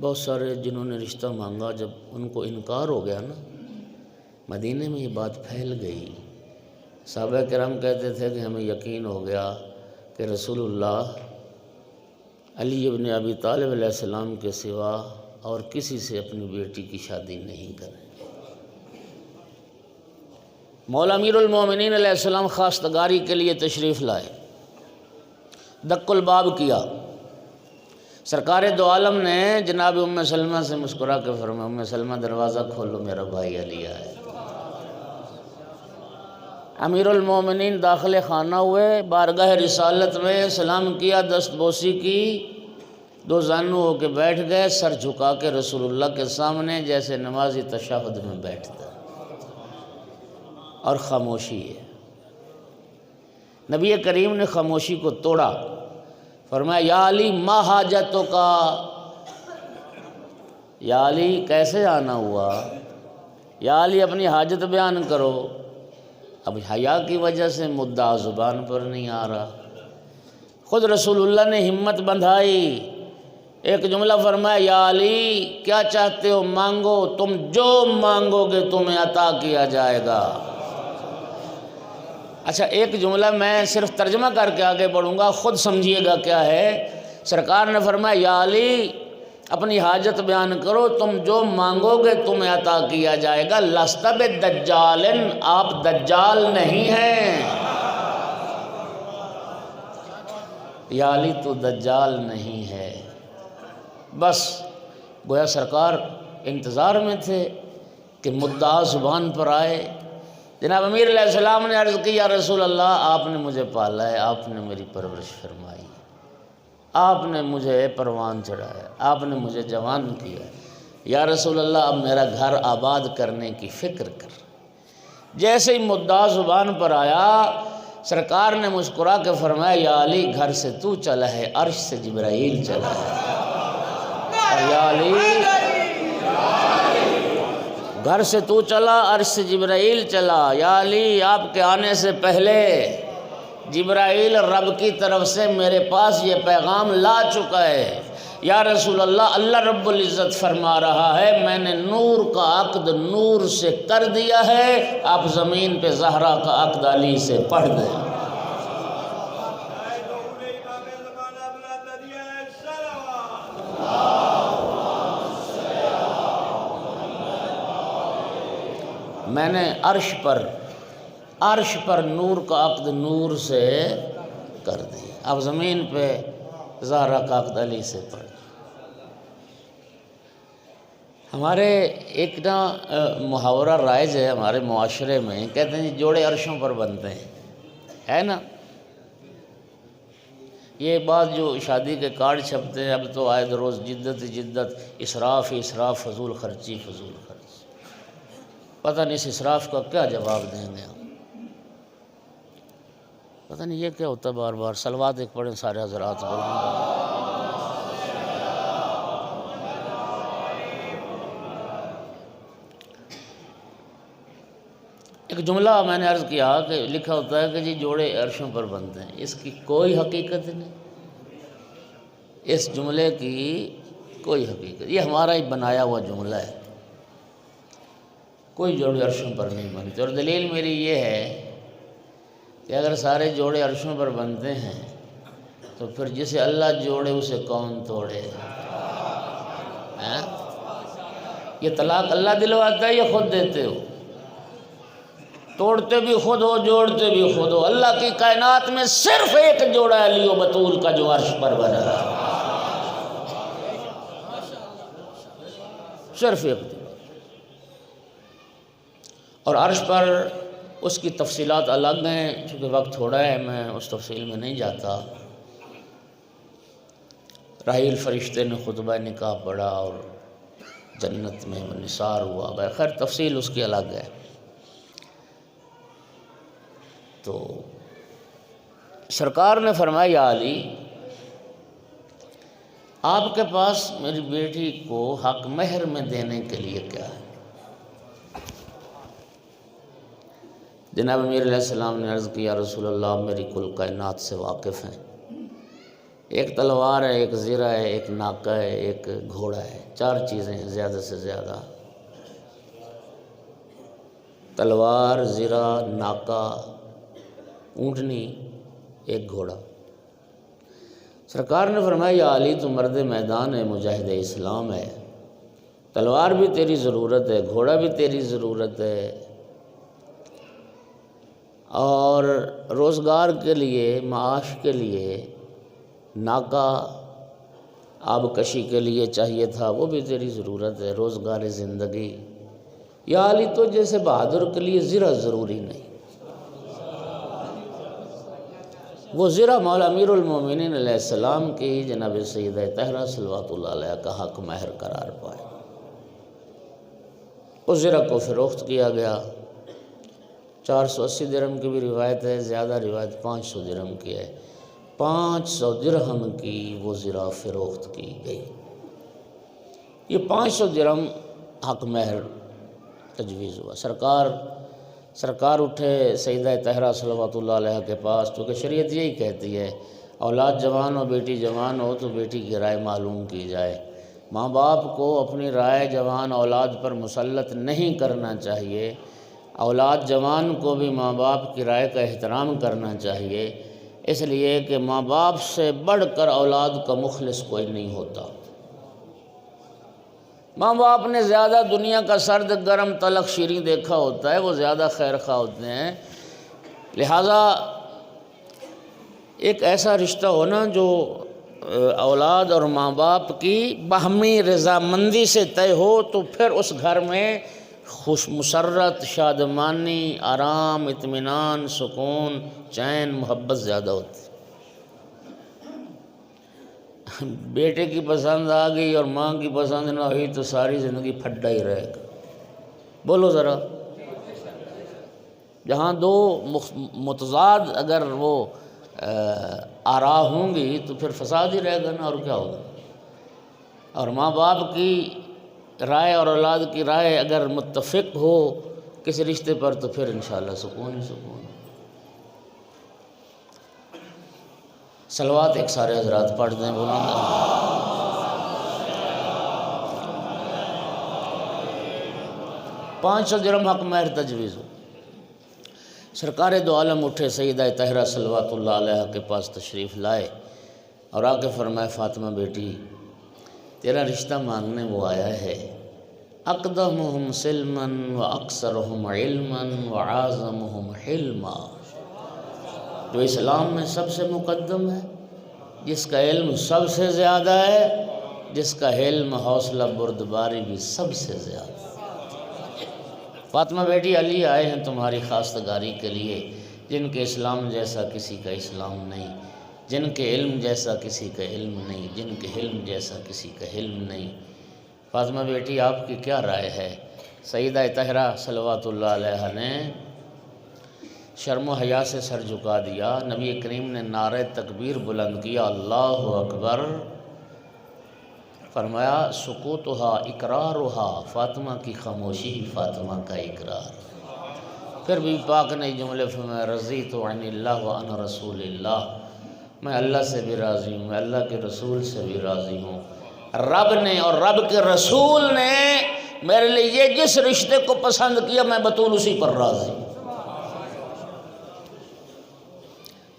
بہت سارے جنہوں نے رشتہ مانگا، جب ان کو انکار ہو گیا نا، مدینے میں یہ بات پھیل گئی۔ صحابہ کرام کہتے تھے کہ ہمیں یقین ہو گیا کہ رسول اللہ علی ابن ابی طالب علیہ السلام کے سوا اور کسی سے اپنی بیٹی کی شادی نہیں کریں۔ مولا امیر المومنین علیہ السلام خواستگاری کے لیے تشریف لائے، دق الباب کیا۔ سرکار دو عالم نے جناب ام سلمہ سے مسکرا کے فرمایا، ام سلمہ دروازہ کھولو، میرا بھائی علی آیا ہے۔ امیر المومنین داخل خانہ ہوئے، بارگاہ رسالت میں سلام کیا، دست بوسی کی، دو زانو ہو کے بیٹھ گئے، سر جھکا کے رسول اللہ کے سامنے، جیسے نمازی تشہد میں بیٹھتا اور خاموشی ہے۔ نبی کریم نے خاموشی کو توڑا، فرمایا یا علی ما حاجتوں کا، یا علی کیسے آنا ہوا، یا علی اپنی حاجت بیان کرو۔ اب حیا کی وجہ سے مدعا زبان پر نہیں آ رہا۔ خود رسول اللہ نے ہمت بندھائی، ایک جملہ فرمایا یا علی کیا چاہتے ہو مانگو، تم جو مانگو گے تمہیں عطا کیا جائے گا۔ اچھا ایک جملہ میں صرف ترجمہ کر کے آگے بڑھوں گا، خود سمجھیے گا کیا ہے۔ سرکار نے فرمایا یا علی اپنی حاجت بیان کرو، تم جو مانگو گے تمہیں عطا کیا جائے گا۔ لست بدجال، آپ دجال نہیں ہیں، یا علی تو دجال نہیں ہے۔ بس گویا سرکار انتظار میں تھے کہ مدعا زبان پر آئے۔ جناب امیر علیہ السلام نے عرض کی یا رسول اللہ آپ نے مجھے پالا ہے، آپ نے میری پرورش فرمائی، آپ نے مجھے پروان چڑھایا، آپ نے مجھے جوان کیا، یا رسول اللہ اب میرا گھر آباد کرنے کی فکر کر۔ جیسے ہی مدعا زبان پر آیا، سرکار نے مسکرا کے فرمایا یا علی گھر سے تو چلا ہے، عرش سے جبرائیل چلا ہے۔ اور یا علی گھر سے تو چلا، عرش سے جبرائیل چلا۔ یا علی آپ کے آنے سے پہلے جبرائیل رب کی طرف سے میرے پاس یہ پیغام لا چکا ہے۔ یا رسول اللہ، اللہ رب العزت فرما رہا ہے میں نے نور کا عقد نور سے کر دیا ہے، آپ زمین پہ زہرا کا عقد علی سے پڑھ دیں۔ میں نے عرش پر نور کا عقد نور سے کر دیا، اب زمین پہ زہرا کا عقد علی سے پڑھ۔ ہمارے ایک نا محاورہ رائج ہے ہمارے معاشرے میں، کہتے ہیں جی جوڑے عرشوں پر بنتے ہیں، ہے نا؟ یہ بات جو شادی کے کارڈ چھپتے ہیں اب تو آئے روز جدت، اسراف ہی اسراف، فضول خرچی فضول خرچ۔ پتہ نہیں اس اسراف کا کیا جواب دیں گے ہم، پتہ نہیں یہ کیا ہوتا ہے۔ بار بار صلوات ایک پڑھیں سارے حضرات بولیں۔ ایک جملہ میں نے عرض کیا کہ لکھا ہوتا ہے کہ جی جوڑے عرشوں پر بنتے ہیں، اس کی کوئی حقیقت نہیں، اس جملے کی کوئی حقیقت، یہ ہمارا ہی بنایا ہوا جملہ ہے، کوئی جوڑے عرشوں پر نہیں بنتے۔ اور دلیل میری یہ ہے کہ اگر سارے جوڑے عرشوں پر بنتے ہیں تو پھر جسے اللہ جوڑے اسے کون توڑے؟ یہ طلاق اللہ دلواتا ہے یا خود دیتے ہو؟ توڑتے بھی خود ہو، جوڑتے بھی خود ہو۔ اللہ کی کائنات میں صرف ایک جوڑا علی و بطول کا جو عرش پر بنا ہے، صرف ایک جوڑا۔ اور عرش پر اس کی تفصیلات الگ ہیں، چونکہ وقت تھوڑا ہے میں اس تفصیل میں نہیں جاتا۔ رحیل فرشتے نے خطبہ نکاح پڑھا اور جنت میں نثار ہوا، خیر تفصیل اس کی الگ ہے۔ تو سرکار نے فرمایا یا علی آپ کے پاس میری بیٹی کو حق مہر میں دینے کے لیے کیا ہے؟ جناب امیر علیہ السلام نے عرض کیا رسول اللہ میری کل کائنات سے واقف ہیں، ایک تلوار ہے، ایک زرہ ہے، ایک ناکہ ہے، ایک گھوڑا ہے، 4 چیزیں ہیں زیادہ سے زیادہ، تلوار، زرہ، ناکہ، اونٹنی، ایک گھوڑا۔ سرکار نے فرمایا یا علی تو مرد میدان ہے، مجاہد اسلام ہے، تلوار بھی تیری ضرورت ہے، گھوڑا بھی تیری ضرورت ہے، اور روزگار کے لیے، معاش کے لیے ناکہ آبکشی کے لیے چاہیے تھا، وہ بھی تیری ضرورت ہے، روزگار زندگی۔ یا علی تو جیسے بہادر کے لیے زرہ ضروری نہیں، وہ زرہ مولا امیر المومنین علیہ السلام کی جناب سیدہ طاہرہ صلوات اللہ علیہ کا حق مہر قرار پائے۔ اس زرہ کو فروخت کیا گیا۔ 480 درہم کی بھی روایت ہے، زیادہ روایت 500 درہم کی ہے۔ 500 درہم کی وہ زرہ فروخت کی گئی۔ یہ 500 درہم حق مہر تجویز ہوا۔ سرکار اٹھے سیدہ طاہرہ صلوات اللہ علیہ کے پاس، کیونکہ شریعت یہی کہتی ہے اولاد جوان ہو، بیٹی جوان ہو تو بیٹی کی رائے معلوم کی جائے۔ ماں باپ کو اپنی رائے جوان اولاد پر مسلط نہیں کرنا چاہیے۔ اولاد جوان کو بھی ماں باپ کی رائے کا احترام کرنا چاہیے، اس لیے کہ ماں باپ سے بڑھ کر اولاد کا مخلص کوئی نہیں ہوتا۔ ماں باپ نے زیادہ دنیا کا سرد گرم تلخ شیریں دیکھا ہوتا ہے، وہ زیادہ خیر خواہ ہوتے ہیں۔ لہٰذا ایک ایسا رشتہ ہونا جو اولاد اور ماں باپ کی باہمی رضامندی سے طے ہو، تو پھر اس گھر میں خوش مسرت، شادمانی، آرام، اطمینان، سکون، چین، محبت زیادہ ہوتی۔ بیٹے کی پسند آ گئی اور ماں کی پسند نہ ہوئی تو ساری زندگی پھڈا ہی رہے گا۔ بولو ذرا، جہاں دو متضاد اگر وہ آرا ہوں گی تو پھر فساد ہی رہے گا نا، اور کیا ہوگا۔ اور ماں باپ کی رائے اور اولاد کی رائے اگر متفق ہو کسی رشتے پر تو پھر انشاءاللہ سکون ہی سکون۔ صلوات ایک سارے حضرات پڑھ دیں، بلند 500 درہم حق مہر تجویز ہو۔ سرکار دو عالم اٹھے سیدہ طاہرہ صلوات اللہ علیہ کے پاس تشریف لائے اور آ کے فرمائے، فاطمہ بیٹی، تیرا رشتہ مانگنے وہ آیا ہے۔ اقدمہم سلما و اکثرہم علما و اعظمہم حلما، جو اسلام میں سب سے مقدم ہے، جس کا علم سب سے زیادہ ہے، جس کا حلم حوصلہ بردباری بھی سب سے زیادہ ہے۔ فاطمہ بیٹی، علی آئے ہیں تمہاری خواستگاری کے لیے، جن کے اسلام جیسا کسی کا اسلام نہیں، جن کے علم جیسا کسی کا علم نہیں، جن کے حلم جیسا کسی کا حلم نہیں۔ فاطمہ بیٹی، آپ کی کیا رائے ہے؟ سیدہ طاہرہ صلوات اللہ علیہ نے شرم و حیا سے سر جھکا دیا۔ نبی کریم نے نعرہ تکبیر بلند کیا، اللہ اکبر، فرمایا سکوتہا اقرارہا، فاطمہ کی خاموشی فاطمہ کا اقرار۔ پھر بھی پاک نے جملے فرمایا، رضیت عن اللہ وعن رسول اللہ، میں اللہ سے بھی راضی ہوں، میں اللہ کے رسول سے بھی راضی ہوں۔ رب نے اور رب کے رسول نے میرے لیے جس رشتے کو پسند کیا میں بطول اسی پر راضی ہوں۔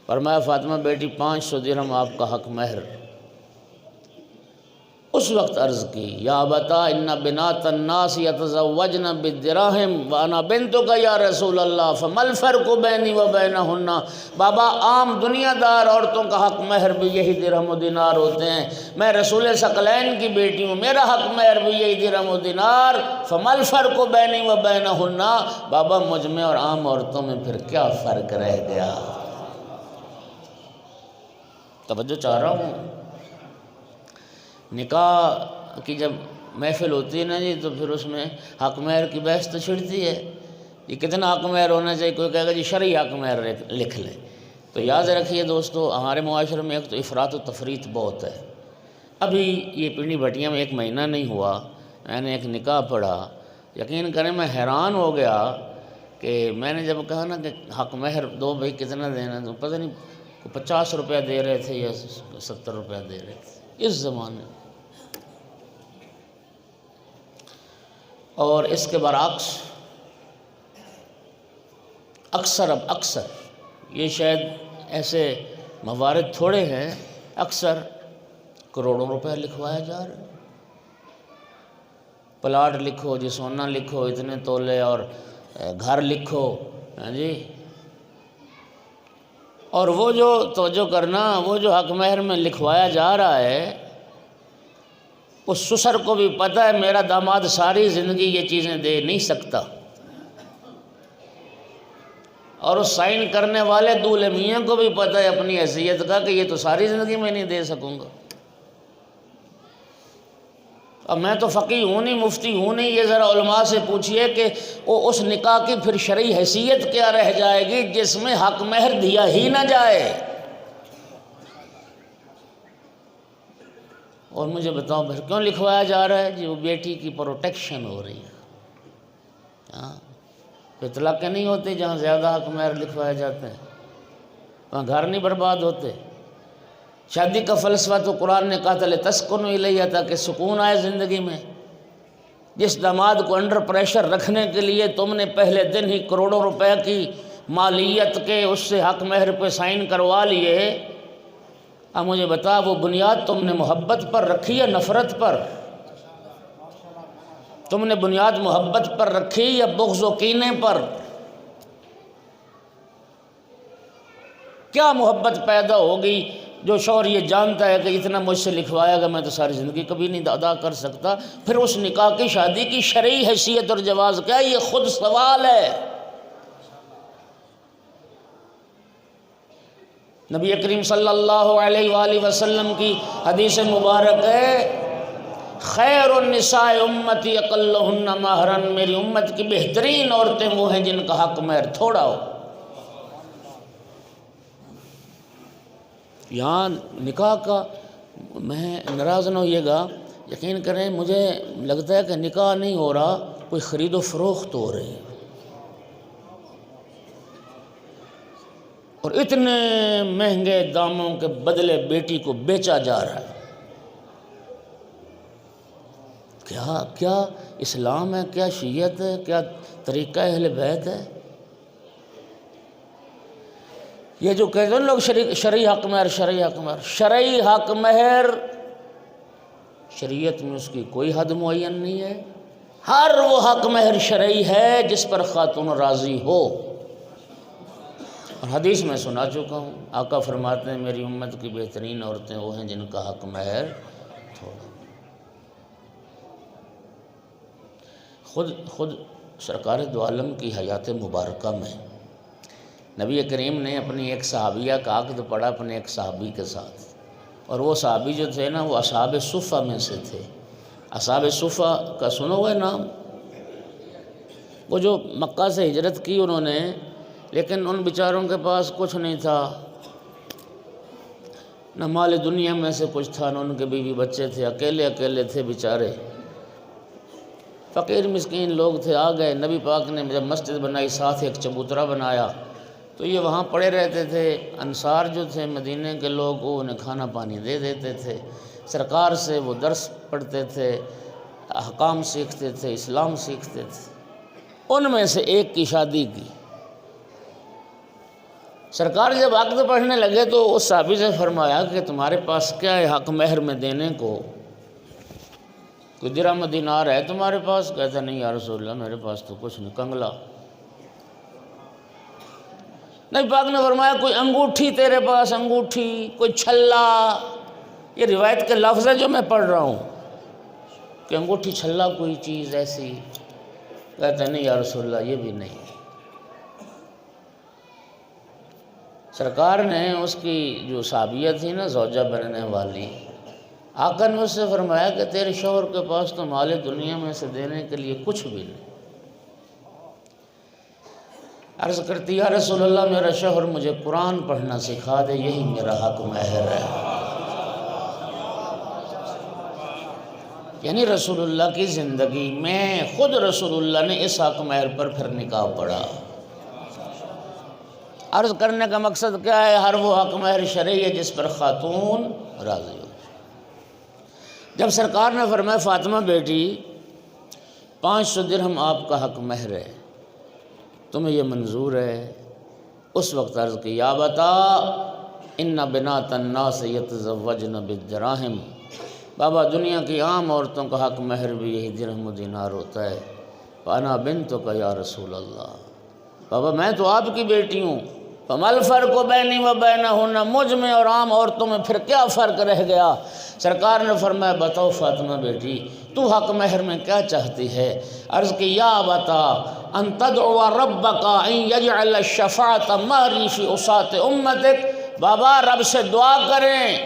فرمایا فاطمہ بیٹی، 500 درہم آپ کا حق مہر۔ اس وقت عرض کی، یا ابتا ان بنات الناس یتزوجن بالدراہم وانا بنتک یا رسول اللہ فما الفرق بینی و بینہن۔ بابا، عام دنیا دار عورتوں کا حق مہر بھی یہی درہم و دینار ہوتے ہیں، میں رسول ثقلین کی بیٹی ہوں، میرا حق مہر بھی یہی درہم و دینار، فما الفرق بینی و بینہن۔ بابا، مجھ میں اور عام عورتوں میں پھر کیا فرق رہ گیا؟ توجہ چاہ رہا ہوں۔ نکاح کی جب محفل ہوتی ہے نا جی، تو پھر اس میں حق مہر کی بحث تو چھڑتی ہے، یہ کتنا حق مہر ہونا چاہیے۔ کوئی کہے گا جی شرعی حق مہر لکھ لیں۔ تو یاد رکھیے دوستو، ہمارے معاشرے میں ایک تو افراط و تفریط بہت ہے۔ ابھی یہ پنڈی بھٹیاں میں 1 مہینہ نہیں ہوا، میں نے ایک نکاح پڑھا، یقین کریں میں حیران ہو گیا کہ میں نے جب کہا نا کہ حق مہر دو بھائی کتنا دینا، تو پتہ نہیں 50 روپیہ دے رہے تھے یا 70 روپیہ دے رہے تھے اس زمانے۔ اور اس کے برعکس اکثر یہ شاید ایسے موارد تھوڑے ہیں، اکثر کروڑوں روپے لکھوایا جا رہا ہے۔ پلاٹ لکھو جی، سونا لکھو اتنے تولے، اور گھر لکھو، ہاں جی۔ اور وہ جو توجہ کرنا، وہ جو حق مہر میں لکھوایا جا رہا ہے، اس سسر کو بھی پتہ ہے میرا داماد ساری زندگی یہ چیزیں دے نہیں سکتا، اور اس سائن کرنے والے دولہے میاں کو بھی پتہ ہے اپنی حیثیت کا کہ یہ تو ساری زندگی میں نہیں دے سکوں گا۔ اب میں تو فقیہ ہوں نہیں، مفتی ہوں نہیں، یہ ذرا علماء سے پوچھئے کہ اس نکاح کی پھر شرعی حیثیت کیا رہ جائے گی جس میں حق مہر دیا ہی نہ جائے۔ اور مجھے بتاؤ پھر کیوں لکھوایا جا رہا ہے؟ جی وہ بیٹی کی پروٹیکشن ہو رہی ہے۔ پھر طلاقیں نہیں ہوتی جہاں زیادہ حق مہر لکھوائے جاتے ہیں، وہاں گھر نہیں برباد ہوتے۔ شادی کا فلسفہ تو قرآن نے کہا تھا لِتَسْكُنُوا إِلَيْهَا تاکہ سکون آئے زندگی میں۔ جس داماد کو انڈر پریشر رکھنے کے لیے تم نے پہلے دن ہی کروڑوں روپے کی مالیت کے اس سے حق مہر پہ سائن کروا لیے، اب مجھے بتا وہ بنیاد تم نے محبت پر رکھی یا نفرت پر؟ تم نے بنیاد محبت پر رکھی یا بغض و کینے پر؟ کیا محبت پیدا ہوگی جو شوہر یہ جانتا ہے کہ اتنا مجھ سے لکھوایا گا میں تو ساری زندگی کبھی نہیں ادا کر سکتا، پھر اس نکاح کی شادی کی شرعی حیثیت اور جواز کیا؟ یہ خود سوال ہے۔ نبی کریم صلی اللہ علیہ وآلہ وسلم کی حدیث مبارک ہے خیر النساء امتی اقلہن مہرن، میری امت کی بہترین عورتیں وہ ہیں جن کا حق مہر تھوڑا ہو۔ یہاں نکاح کا، میں ناراض نہ ہوئیے گا، یقین کریں مجھے لگتا ہے کہ نکاح نہیں ہو رہا، کوئی خرید و فروخت ہو رہی ہے، اور اتنے مہنگے داموں کے بدلے بیٹی کو بیچا جا رہا ہے۔ کیا اسلام ہے؟ کیا شیعت ہے؟ کیا طریقہ اہل بیت ہے؟ یہ جو کہتے ہیں لوگ شرعی حق مہر، شرعی حق مہر، شرعی حق مہر شریعت میں اس کی کوئی حد معین نہیں ہے۔ ہر وہ حق مہر شرعی ہے جس پر خاتون راضی ہو، اور حدیث میں سنا چکا ہوں، آقا فرماتے ہیں میری امت کی بہترین عورتیں وہ ہیں جن کا حق مہر تھوڑا۔ خود سرکار دو عالم کی حیات مبارکہ میں نبی کریم نے اپنی ایک صحابیہ کا عقد پڑھا اپنے ایک صحابی کے ساتھ، اور وہ صحابی جو تھے نا وہ اصحاب صفہ میں سے تھے۔ اصحاب صفہ کا سنو ہوئے نام؟ وہ جو مکہ سے ہجرت کی انہوں نے، لیکن ان بیچاروں کے پاس کچھ نہیں تھا، نہ مال دنیا میں سے کچھ تھا، نہ ان کے بیوی بچے تھے، اکیلے تھے بیچارے، فقیر مسکین لوگ تھے۔ آ گئے نبی پاک نے جب مسجد بنائی، ساتھ ایک چبوترا بنایا، تو یہ وہاں پڑے رہتے تھے۔ انصار جو تھے مدینے کے لوگ وہ انہیں کھانا پانی دے دیتے تھے، سرکار سے وہ درس پڑھتے تھے، احکام سیکھتے تھے، اسلام سیکھتے تھے۔ ان میں سے ایک کی شادی کی، سرکار جب عقد پڑھنے لگے تو اس صحابی سے فرمایا کہ تمہارے پاس کیا ہے حق مہر میں دینے کو؟ کوئی درہم دینار ہے تمہارے پاس؟ کہتا نہیں یا رسول اللہ میرے پاس تو کچھ نہیں، کنگلا۔ نبی پاک نے فرمایا کوئی انگوٹھی تیرے پاس؟ انگوٹھی، کوئی چھلا؟ یہ روایت کے لفظ ہے جو میں پڑھ رہا ہوں کہ انگوٹھی چھلا کوئی چیز ایسی؟ کہتا نہیں یا رسول اللہ یہ بھی نہیں۔ سرکار نے اس کی جو صحابیہ تھی نا زوجہ بننے والی، آقا نے اس سے فرمایا کہ تیرے شوہر کے پاس تو مال دنیا میں سے دینے کے لیے کچھ بھی نہیں۔ عرض کرتی یا رسول اللہ میرا شوہر مجھے قرآن پڑھنا سکھا دے، یہی میرا حق مہر ہے۔ یعنی رسول اللہ کی زندگی میں خود رسول اللہ نے اس حق مہر پر پھر نکاح پڑھا۔ عرض کرنے کا مقصد کیا ہے؟ ہر وہ حق مہر شرعی ہے جس پر خاتون راضی ہو۔ جب سرکار نے فرمایا فاطمہ بیٹی 500 درہم آپ کا حق مہر ہے، تمہیں یہ منظور ہے؟ اس وقت عرض کی یا بتا ان بنات الناس یتزوجن بالدراہم، بابا دنیا کی عام عورتوں کا حق مہر بھی یہی درہم و دینار ہوتا ہے۔ فانا بنتک یا رسول اللہ، بابا میں تو آپ کی بیٹی ہوں، فما الفرق بینی و بینہن، مجھ میں اور عام عورتوں میں پھر کیا فرق رہ گیا؟ سرکار نے فرمایا بتاؤ فاطمہ بیٹی تو حق مہر میں کیا چاہتی ہے؟ عرض کی یا بتا ان تدعو ربک ان یجعل الشفاعۃ مہری فی عصاۃ امتک، بابا رب سے دعا کریں،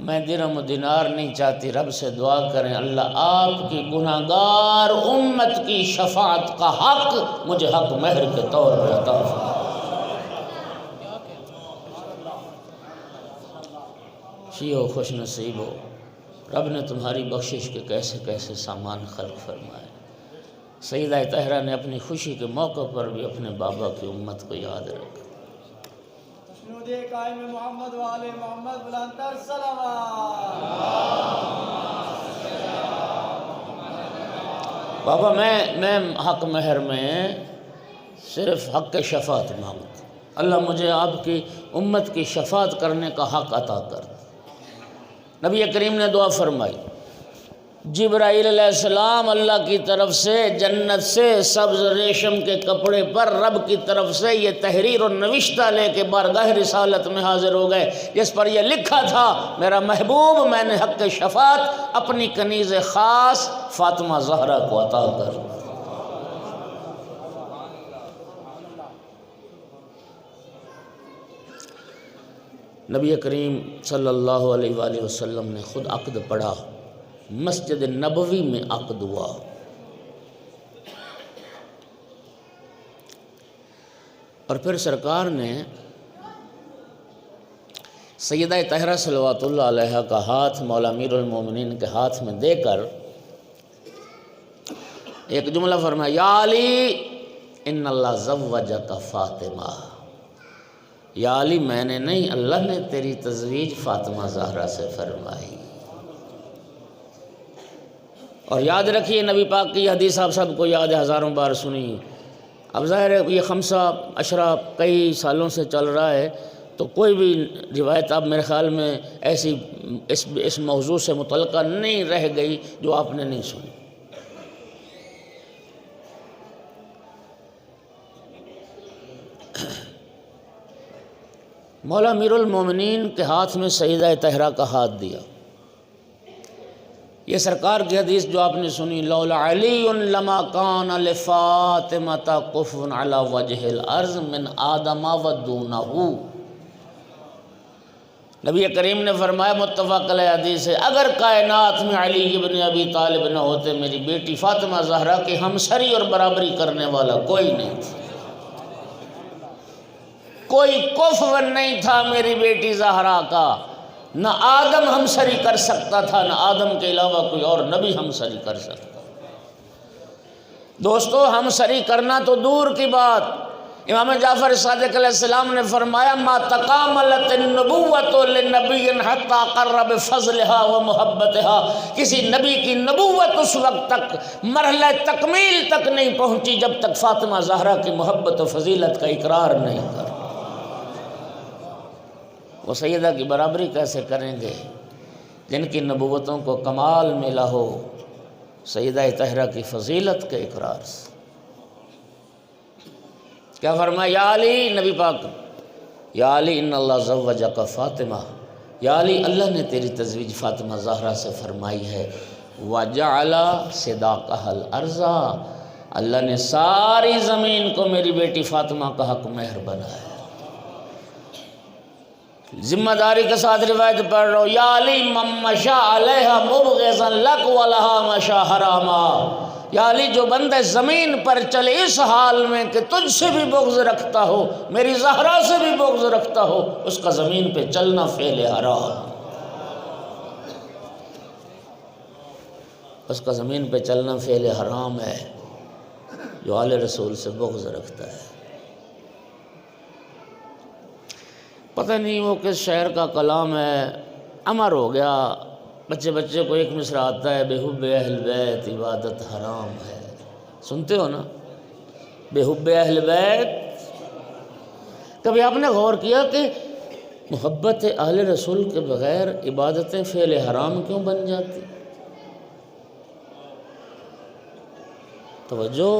میں درہم و دینار نہیں چاہتی، رب سے دعا کریں اللہ آپ کی گناہگار امت کی شفاعت کا حق مجھے حق مہر کے طور پہ عطا فرمائے۔ شیعو خوش نصیب ہو، رب نے تمہاری بخشش کے کیسے کیسے سامان خلق فرمائے۔ سیدہ طاہرہ نے اپنی خوشی کے موقع پر بھی اپنے بابا کی امت کو یاد رکھا۔ تشنود قائم محمد والے محمد بلندر صلوات۔ بابا میں حق مہر میں صرف حق شفاعت مانگتا، اللہ مجھے آپ کی امت کی شفاعت کرنے کا حق عطا کر۔ نبی کریم نے دعا فرمائی، جبرائیل علیہ السلام اللہ کی طرف سے جنت سے سبز ریشم کے کپڑے پر رب کی طرف سے یہ تحریر و نوشتہ لے کے بارگاہ رسالت میں حاضر ہو گئے، جس پر یہ لکھا تھا، میرا محبوب میں نے حق شفاعت اپنی کنیز خاص فاطمہ زہرا کو عطا کر۔ نبی کریم صلی اللہ علیہ وآلہ وسلم نے خود عقد پڑھا، مسجد نبوی میں عقد ہوا۔ اور پھر سرکار نے سیدہ طاہرہ صلوات اللہ علیہ کا ہاتھ مولا امیر المومنین کے ہاتھ میں دے کر ایک جملہ فرمایا، یا علی ان اللہ زوجک فاطمہ، یا علی میں نے نہیں، اللہ نے تیری تزویج فاطمہ زہرا سے فرمائی۔ اور یاد رکھیے نبی پاک کی حدیث آپ سب کو یاد ہے، ہزاروں بار سنی۔ اب ظاہر ہے یہ خمسہ عشرہ کئی سالوں سے چل رہا ہے، تو کوئی بھی روایت اب میرے خیال میں ایسی اس موضوع سے متعلقہ نہیں رہ گئی جو آپ نے نہیں سنی۔ مولا امیر المومنین کے ہاتھ میں سیدہ طاہرہ کا ہاتھ دیا۔ یہ سرکار کی حدیث جو آپ نے سنی، لولا علی لما کان لفاطمۃ قفن علی وجہ الارض من آدم ودونہ۔ نبی کریم نے فرمایا، متفق علیہ حدیث ہے، اگر کائنات میں علی ابن ابی طالب نہ ہوتے میری بیٹی فاطمہ زہرا کی ہمسری اور برابری کرنے والا کوئی نہیں تھا، کوئی کفو نہیں تھا میری بیٹی زہرا کا، نہ آدم ہمسری کر سکتا تھا، نہ آدم کے علاوہ کوئی اور نبی ہمسری کر سکتا۔ دوستو ہمسری کرنا تو دور کی بات، امام جعفر صادق علیہ السلام نے فرمایا، ما تکاملت النبوۃ للنبی حتی قر بفضلها و محبتها، کسی نبی کی نبوت اس وقت تک مرحلہ تکمیل تک نہیں پہنچی جب تک فاطمہ زہرا کی محبت و فضیلت کا اقرار نہیں کر۔ وہ سیدہ کی برابری کیسے کریں گے جن کی نبوتوں کو کمال ملا ہو سیدہ طاہرہ کی فضیلت کے اقرار سے؟ کیا فرمایا، یا علی، نبی پاک، یا علی ان اللہ زوجک فاطمہ، یا علی اللہ نے تیری تزویج فاطمہ زہرا سے فرمائی ہے، وجعل صداقها الارض، اللہ نے ساری زمین کو میری بیٹی فاطمہ کا حق مہر بنایا۔ ذمہ داری کے ساتھ روایت پڑھ رہا ہوں، یا علی من مشا علیہا مبغضا لک ولہا مشا حراما، یا علی جو بندہ زمین پر چلے اس حال میں کہ تجھ سے بھی بغض رکھتا ہو، میری زہرا سے بھی بغض رکھتا ہو، اس کا زمین پہ چلنا فعل حرام، اس کا زمین پہ چلنا فعل حرام ہے جو آل رسول سے بغض رکھتا ہے۔ پتہ نہیں وہ کس شعر کا کلام ہے، امر ہو گیا، بچے کو ایک مصرع آتا ہے، بے حب اہل بیت عبادت حرام ہے، سنتے ہو نا، بے حب اہل بیت۔ کبھی آپ نے غور کیا کہ محبت اہل رسول کے بغیر عبادتیں فعل حرام کیوں بن جاتی؟ توجہ،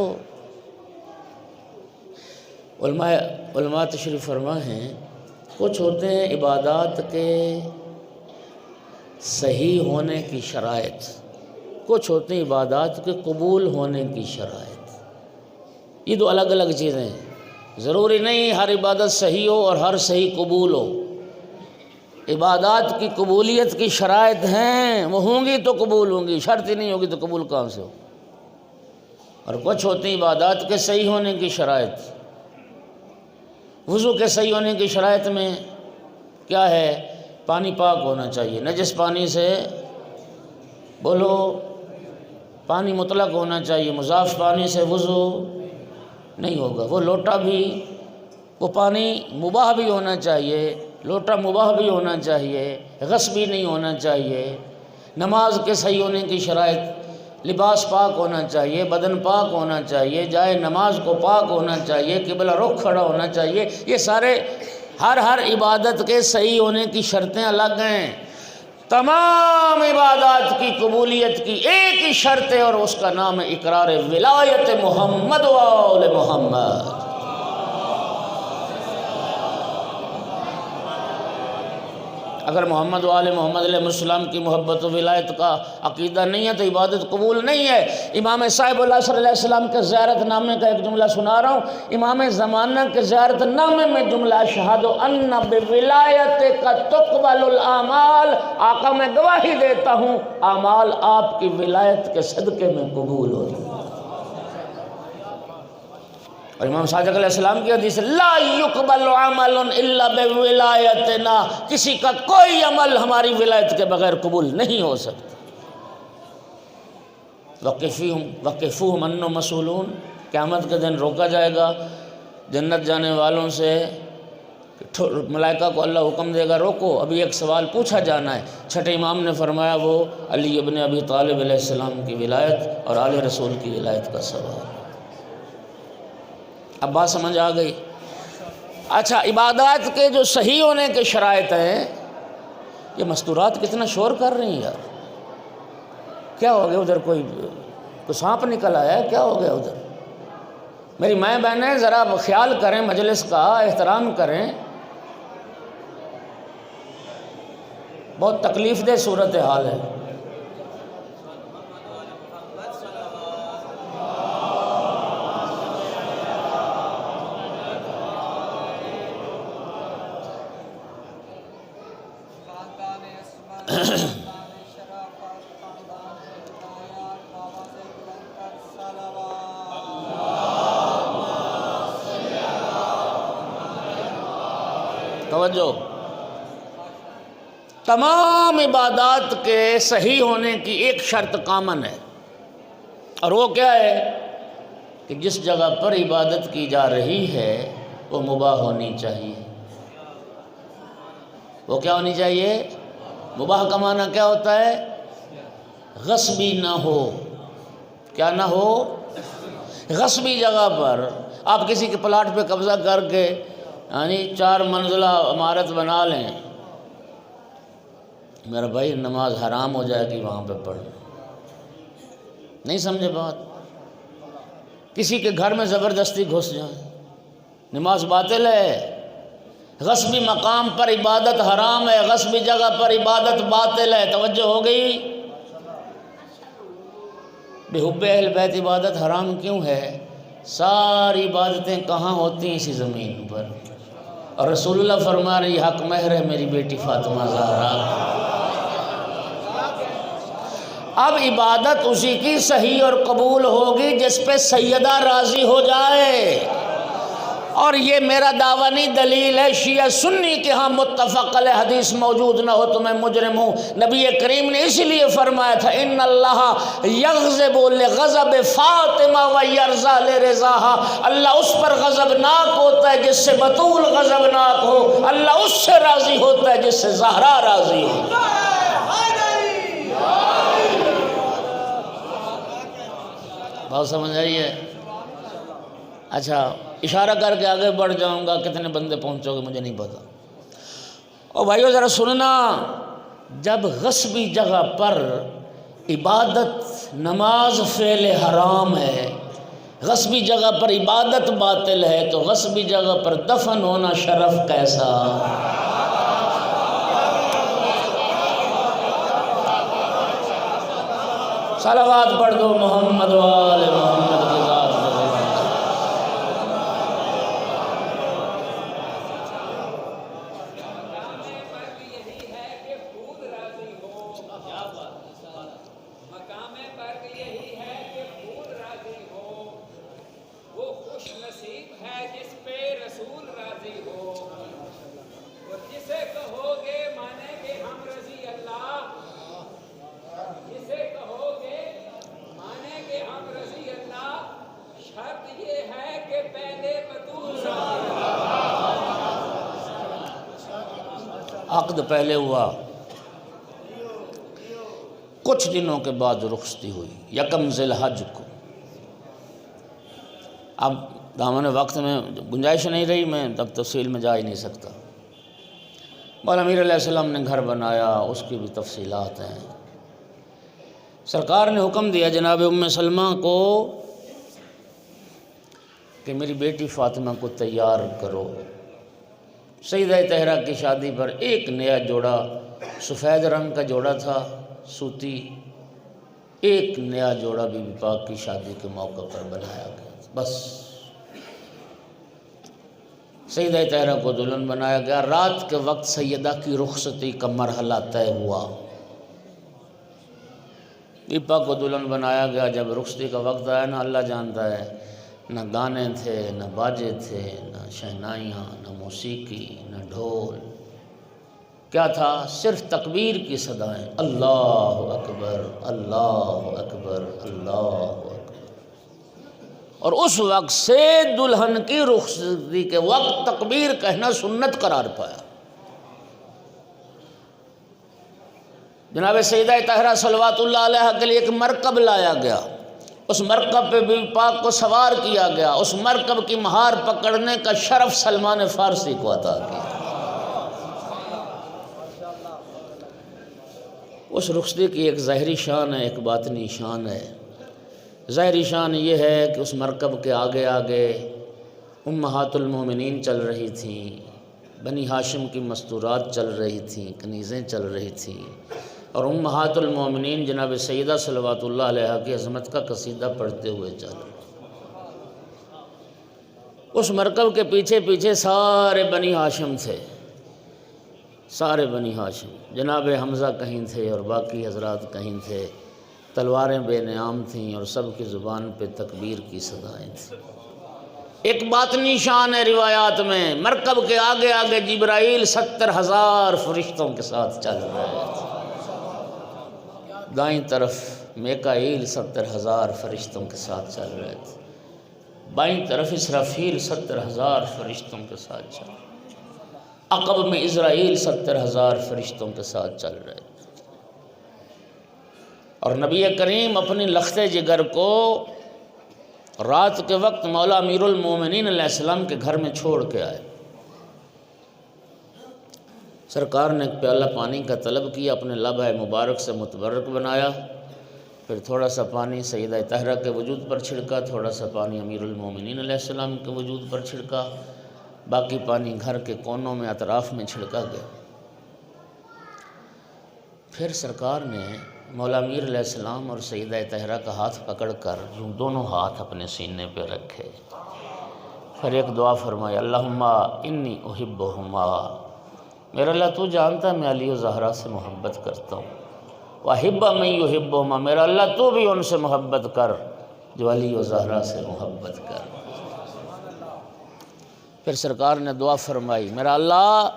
علماء تشریف فرما ہیں، کچھ ہوتے ہیں عبادات کے صحیح ہونے کی شرائط، کچھ ہوتے ہیں عبادات کے قبول ہونے کی شرائط۔ یہ دو الگ الگ چیزیں ہیں۔ ضروری نہیں ہر عبادت صحیح ہو اور ہر صحیح قبول ہو۔ عبادات کی قبولیت کی شرائط ہیں، وہ ہوں گی تو قبول ہوں گی، شرط ہی نہیں ہوگی تو قبول کہاں سے ہو۔ اور کچھ ہوتی ہیں عبادات کے صحیح ہونے کی شرائط۔ وضو کے صحیح ہونے کی شرائط میں کیا ہے؟ پانی پاک ہونا چاہیے، نجس پانی سے بولو پانی مطلق ہونا چاہیے، مضاف پانی سے وضو نہیں ہوگا۔ وہ لوٹا بھی، وہ پانی مباح بھی ہونا چاہیے، لوٹا مباح بھی ہونا چاہیے، غصبی نہیں ہونا چاہیے۔ نماز کے صحیح ہونے کی شرائط، لباس پاک ہونا چاہیے، بدن پاک ہونا چاہیے، جائے نماز کو پاک ہونا چاہیے، قبلہ رخ کھڑا ہونا چاہیے۔ یہ سارے ہر عبادت کے صحیح ہونے کی شرطیں الگ ہیں۔ تمام عبادات کی قبولیت کی ایک ہی شرط ہے اور اس کا نام ہے اقرار ولایت محمد و آل محمد۔ اگر محمد و آل محمد علیہ السلام کی محبت و ولایت کا عقیدہ نہیں ہے تو عبادت قبول نہیں ہے۔ امام صاحب العصر علیہ السلام کے زیارت نامے کا ایک جملہ سنا رہا ہوں۔ امام زمانہ کے زیارت نامے میں جملہ اشہد ان بولایت کا تقبل الاعمال، آقا میں گواہی دیتا ہوں اعمال آپ کی ولایت کے صدقے میں قبول ہو جائیں۔ اور امام صادق علیہ السلام کی حدیث لا یقبل عمل الا بولایتنا، کسی کا کوئی عمل ہماری ولایت کے بغیر قبول نہیں ہو سکتا۔ وقفوہم انہم مسئولون، قیامت کے دن روکا جائے گا جنت جانے والوں سے، ملائکہ کو اللہ حکم دے گا روکو، ابھی ایک سوال پوچھا جانا ہے۔ چھٹے امام نے فرمایا وہ علی ابن ابی طالب علیہ السلام کی ولایت اور آل رسول کی ولایت کا سوال۔ اب بات سمجھ آ گئی؟ اچھا، عبادات کے جو صحیح ہونے کے شرائط ہیں، یہ مستورات کتنا شور کر رہی ہیں یار، کیا ہو گیا ادھر؟ کوئی سانپ نکل آیا ہے؟ کیا ہو گیا ادھر؟ میری مائیں بہنیں ذرا خیال کریں، مجلس کا احترام کریں، بہت تکلیف دہ صورتحال ہے۔ توجہ، تمام عبادات کے صحیح ہونے کی ایک شرط کامن ہے، اور وہ کیا ہے کہ جس جگہ پر عبادت کی جا رہی ہے وہ مباح ہونی چاہیے۔ وہ کیا ہونی چاہیے؟ مباح کا معنی کیا ہوتا ہے؟ غصبی نہ ہو۔ کیا نہ ہو؟ غصبی جگہ پر آپ کسی کے پلاٹ پہ قبضہ کر کے یعنی 4 منزلہ عمارت بنا لیں، میرا بھائی نماز حرام ہو جائے گی وہاں پہ پڑھنا۔ نہیں سمجھے بات؟ کسی کے گھر میں زبردستی گھس جائیں، نماز باطل ہے۔ غصبی مقام پر عبادت حرام ہے، غصبی جگہ پر عبادت باطل ہے۔ توجہ ہو گئی؟ بحب اہل بیت عبادت حرام کیوں ہے؟ ساری عبادتیں کہاں ہوتی ہیں؟ اسی زمین پر، اور رسول اللہ فرما رہی حق مہر ہے میری بیٹی فاطمہ زہرا۔ اب عبادت اسی کی صحیح اور قبول ہوگی جس پہ سیدہ راضی ہو جائے، اور یہ میرا دعویٰ نہیں، دلیل ہے شیعہ سنی کے ہاں متفق علیہ حدیث موجود نہ ہو تو میں مجرم ہوں۔ نبی کریم نے اسی لیے فرمایا تھا ان اللہ یغضب لغضب فاطمہ ویرضی لرضاها، اللہ اس پر غضبناک ہوتا ہے جس سے بطول غضبناک ہو، اللہ اس سے راضی ہوتا ہے جس سے زہرا راضی ہو۔ بات سمجھ آئی ہے؟ اچھا، اشارہ کر کے آگے بڑھ جاؤں گا، کتنے بندے پہنچو گے مجھے نہیں پتا۔ اور بھائیو ذرا سننا، جب غصبی جگہ پر عبادت نماز فعل حرام ہے، غصبی جگہ پر عبادت باطل ہے، تو غصبی جگہ پر دفن ہونا شرف کیسا؟ صلوات پڑھ دو محمد و آل محمد کی ذات۔ عقد پہلے ہوا، کچھ دنوں کے بعد رخصتی ہوئی، یکم ذی الحج کو۔ اب دامن وقت میں گنجائش نہیں رہی، میں تب تفصیل میں جا ہی نہیں سکتا۔ مولا امیر علیہ السلام نے گھر بنایا، اس کی بھی تفصیلات ہیں۔ سرکار نے حکم دیا جناب ام سلمہ کو کہ میری بیٹی فاطمہ کو تیار کرو۔ سیدہ طاہرہ کی شادی پر ایک نیا جوڑا، سفید رنگ کا جوڑا تھا سوتی، ایک نیا جوڑا بی بی پاک کی شادی کے موقع پر بنایا گیا، بس سیدہ طاہرہ کو دلہن بنایا گیا۔ رات کے وقت سیدہ کی رخصتی کا مرحلہ طے ہوا، بی بی پاک کو دلہن بنایا گیا۔ جب رخصتی کا وقت آیا نا، اللہ جانتا ہے، نہ گانے تھے، نہ باجے تھے، نہ شہنائیاں، نہ موسیقی، نہ ڈھول، کیا تھا؟ صرف تکبیر کی صدائیں، اللہ اکبر اللہ اکبر اللہ اکبر۔ اور اس وقت سے دلہن کی رخصتی کے وقت تکبیر کہنا سنت قرار پایا۔ جناب سیدہ طاہرہ صلوات اللہ علیہ کے لیے ایک مرکب لایا گیا، اس مرکب پہ بی بی پاک کو سوار کیا گیا، اس مرکب کی مہار پکڑنے کا شرف سلمان فارسی کو عطا کیا۔ اس رخصتی کی ایک ظاہری شان ہے، ایک باطنی شان ہے۔ ظاہری شان یہ ہے کہ اس مرکب کے آگے آگے امہات المومنین چل رہی تھیں، بنی ہاشم کی مستورات چل رہی تھیں، کنیزیں چل رہی تھیں، اور امہات المومنین جناب سیدہ صلوات اللہ علیہ کی عظمت کا قصیدہ پڑھتے ہوئے چل رہے۔ اس مرکب کے پیچھے پیچھے سارے بنی ہاشم تھے، سارے بنی ہاشم، جناب حمزہ کہیں تھے اور باقی حضرات کہیں تھے، تلواریں بے نعام تھیں اور سب کی زبان پہ تکبیر کی صدائیں تھیں۔ ایک باطنی شان ہے روایات میں، مرکب کے آگے آگے جبرائیل 70,000 فرشتوں کے ساتھ چل رہے تھے، دائیں طرف میکائیل 70,000 فرشتوں کے ساتھ چل رہے تھے، بائیں طرف اسرافیل 70,000 فرشتوں کے ساتھ چل رہے تھے، عقب میں اسرائیل 70,000 فرشتوں کے ساتھ چل رہے تھے۔ اور نبی کریم اپنی لخت جگر کو رات کے وقت مولا امیر المومنین علیہ السلام کے گھر میں چھوڑ کے آئے۔ سرکار نے ایک پیالہ پانی کا طلب کیا، اپنے لبہ مبارک سے متبرک بنایا، پھر تھوڑا سا پانی سیدہ طاہرہ کے وجود پر چھڑکا، تھوڑا سا پانی امیر المومنین علیہ السلام کے وجود پر چھڑکا، باقی پانی گھر کے کونوں میں اطراف میں چھڑکا گیا۔ پھر سرکار نے مولا امیر علیہ السلام اور سیدہ طاہرہ کا ہاتھ پکڑ کر یوں دونوں ہاتھ اپنے سینے پہ رکھے، پھر ایک دعا فرمائی، اللہم انی احبہما، میرا اللہ تو جانتا ہے میں علی و زہرا سے محبت کرتا ہوں، وَأَحِبَّ مَن يُحِبُّهُمَا، میرا اللہ تو بھی ان سے محبت کر جو علی و زہرا سے محبت کر۔ پھر سرکار نے دعا فرمائی، میرا اللہ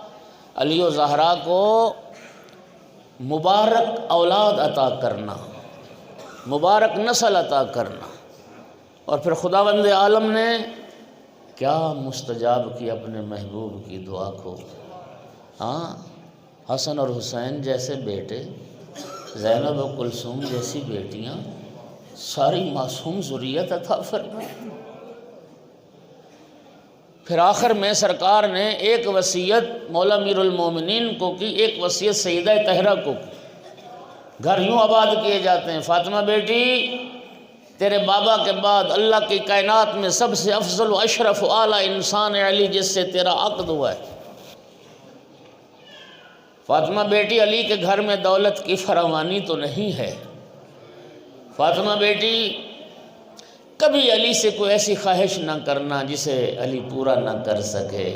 علی و زہرا کو مبارک اولاد عطا کرنا، مبارک نسل عطا کرنا۔ اور پھر خداوند عالم نے کیا مستجاب کی اپنے محبوب کی دعا کو، ہاں، حسن اور حسین جیسے بیٹے، زینب و کلثوم جیسی بیٹیاں، ساری معصوم ذریت عطا فرمائی۔ پھر آخر میں سرکار نے ایک وصیت مولا امیر المومنین کو کی، ایک وصیت سیدہ طاہرہ کو کی۔ گھر یوں آباد کیے جاتے ہیں، فاطمہ بیٹی تیرے بابا کے بعد اللہ کی کائنات میں سب سے افضل و اشرف و اعلیٰ انسان علی جس سے تیرا عقد ہوا ہے۔ فاطمہ بیٹی علی کے گھر میں دولت کی فراوانی تو نہیں ہے، فاطمہ بیٹی کبھی علی سے کوئی ایسی خواہش نہ کرنا جسے علی پورا نہ کر سکے۔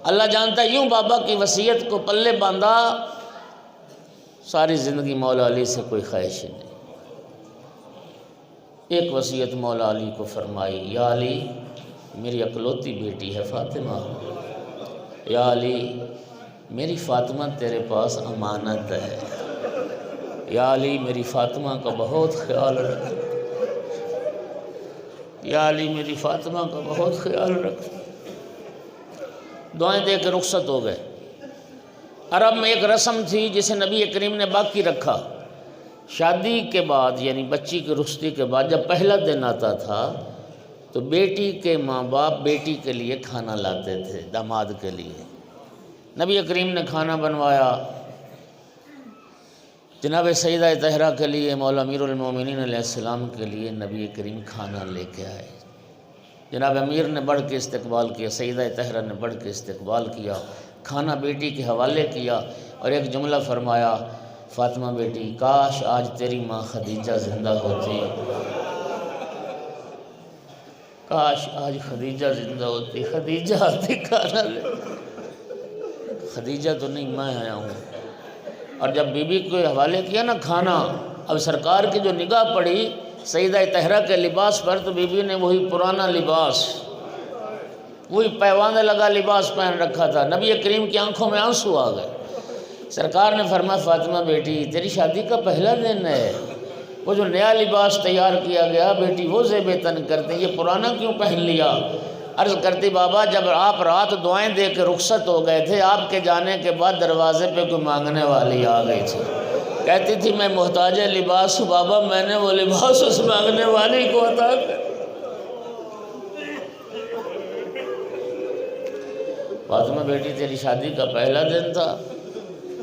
اللہ جانتا ہے، یوں بابا کی وصیت کو پلے باندھا، ساری زندگی مولا علی سے کوئی خواہش نہیں۔ ایک وصیت مولا علی کو فرمائی، یا علی میری اکلوتی بیٹی ہے فاطمہ، یا علی میری فاطمہ تیرے پاس امانت ہے، یا علی میری فاطمہ کا بہت خیال رکھ، یا علی میری فاطمہ کا بہت خیال رکھ۔ دعائیں دے کے رخصت ہو گئے۔ عرب میں ایک رسم تھی جسے نبی کریم نے باقی رکھا۔ شادی کے بعد یعنی بچی کی رخصتی کے بعد جب پہلا دن آتا تھا تو بیٹی کے ماں باپ بیٹی کے لیے کھانا لاتے تھے، داماد کے لیے۔ نبی کریم نے کھانا بنوایا، جناب سیدہ طاہرہ کے لیے، مولا امیر المومنین علیہ السلام کے لیے نبی کریم کھانا لے کے آئے۔ جناب امیر نے بڑھ کے استقبال کیا، سیدہ طاہرہ نے بڑھ کے استقبال کیا، کھانا بیٹی کے حوالے کیا اور ایک جملہ فرمایا، فاطمہ بیٹی کاش آج تیری ماں خدیجہ زندہ ہوتی، کاش آج خدیجہ زندہ ہوتی، خدیجہ آتی کھانا لے۔ خدیجہ تو نہیں، میں آیا ہوں۔ اور جب بی بی کو حوالے کیا نا کھانا، اب سرکار کی جو نگاہ پڑی سیدہ طاہرہ کے لباس پر تو بی بی نے وہی پرانا لباس، وہی پیوانے لگا لباس پہن رکھا تھا۔ نبی کریم کی آنکھوں میں آنسو آ گئے۔ سرکار نے فرمایا، فاطمہ بیٹی تیری شادی کا پہلا دن ہے، وہ جو نیا لباس تیار کیا گیا بیٹی وہ زیب تن کرتے، یہ پرانا کیوں پہن لیا؟ عرض کرتی، بابا جب آپ رات دعائیں دے کے رخصت ہو گئے تھے، آپ کے جانے کے بعد دروازے پہ کوئی مانگنے والی آ گئی تھی، کہتی تھی میں محتاج لباس ہوں بابا، میں نے وہ لباس اس مانگنے والی کو عطا کر۔ فاطمہ بیٹی تیری شادی کا پہلا دن تھا،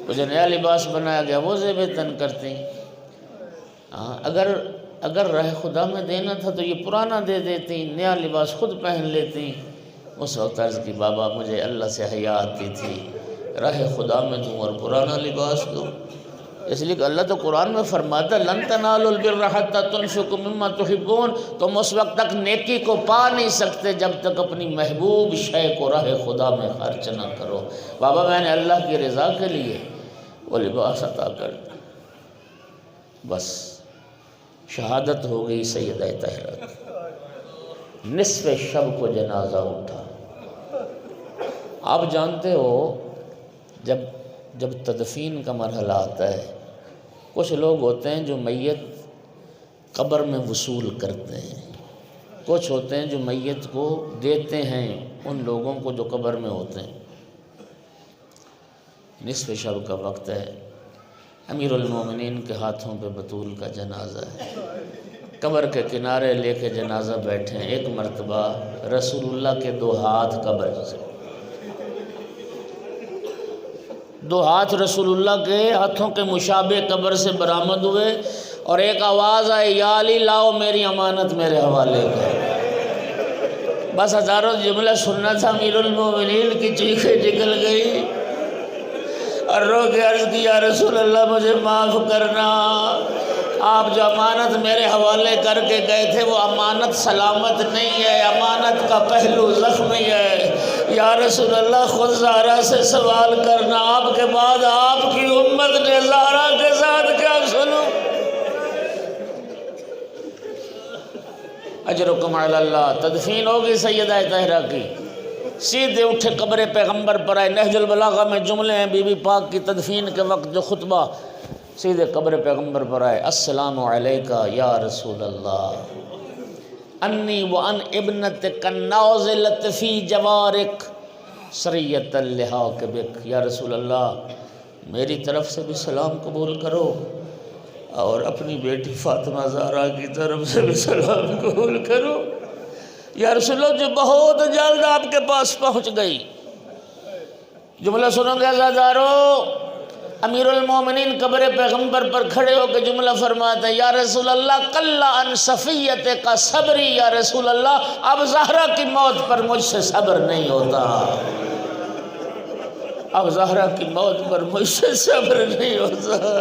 وہ جو نیا لباس بنایا گیا وہ زیب تن کرتی۔ اگر رہ خدا میں دینا تھا تو یہ پرانا دے دیتی، نیا لباس خود پہن لیتی۔ اس وقت عرض کی، بابا مجھے اللہ سے حیا آتی تھی، راہ خدا میں دوں اور پرانا لباس دوں، اس لیے کہ اللہ تو قرآن میں فرماتا لن تنالوا البر حتی تنفقوا مما تحبون، تم اس وقت تک نیکی کو پا نہیں سکتے جب تک اپنی محبوب شے کو راہ خدا میں خرچ نہ کرو۔ بابا میں نے اللہ کی رضا کے لیے وہ لباس عطا کر دیا۔ بس شہادت ہو گئی سیدہ طاہرہ کی، نصف شب کو جنازہ اٹھا۔ آپ جانتے ہو جب تدفین کا مرحلہ آتا ہے، کچھ لوگ ہوتے ہیں جو میت قبر میں وصول کرتے ہیں، کچھ ہوتے ہیں جو میت کو دیتے ہیں ان لوگوں کو جو قبر میں ہوتے ہیں۔ نصف شب کا وقت ہے، امیر المومنین کے ہاتھوں پہ بطول کا جنازہ ہے، قبر کے کنارے لے کے جنازہ بیٹھے ہیں۔ ایک مرتبہ رسول اللہ کے 2 ہاتھ قبر سے، 2 ہاتھ رسول اللہ کے ہاتھوں کے مشابہ قبر سے برآمد ہوئے اور ایک آواز آئی، یا علی لاؤ میری امانت میرے حوالے کر۔ بس ہزاروں جملہ سننا تھا، امیر المومنین کی چیخیں نکل گئی اور رو کے عرض کی، یا رسول اللہ مجھے معاف کرنا، آپ جو امانت میرے حوالے کر کے گئے تھے وہ امانت سلامت نہیں ہے، امانت کا پہلو زخمی ہے۔ یا رسول اللہ خود زہرا سے سوال کرنا، آپ کے بعد آپ کی امت نے زہرا کے ساتھ کیا سلوک۔ اجرکم علی اللہ۔ تدفین ہوگی سیدہ طاہرہ کی، سیدھے اٹھے قبر پیغمبر پر آئے۔ نہج البلاغہ میں جملے ہیں بی بی پاک کی تدفین کے وقت جو خطبہ، سیدھے قبر پیغمبر پر آئے، السلام علیکہ یا رسول اللہ، انی وان ابنتک النازلۃ فی جوارک سریۃ اللحاق بک۔ یا رسول اللہ میری طرف سے بھی سلام قبول کرو اور اپنی بیٹی فاطمہ زہرا کی طرف سے بھی سلام قبول کرو۔ یا رسول اللہ جو بہت جلد آپ کے پاس پہنچ گئی۔ جملہ سنو گے عزادارو، امیر المومنین قبر پیغمبر پر کھڑے ہو کے جملہ فرماتے ہیں، یا رسول اللہ قل عن صفیت کا صبری، یا رسول اللہ اب زہرا کی موت پر مجھ سے صبر نہیں ہوتا، اب زہرا کی موت پر مجھ سے صبر نہیں ہوتا۔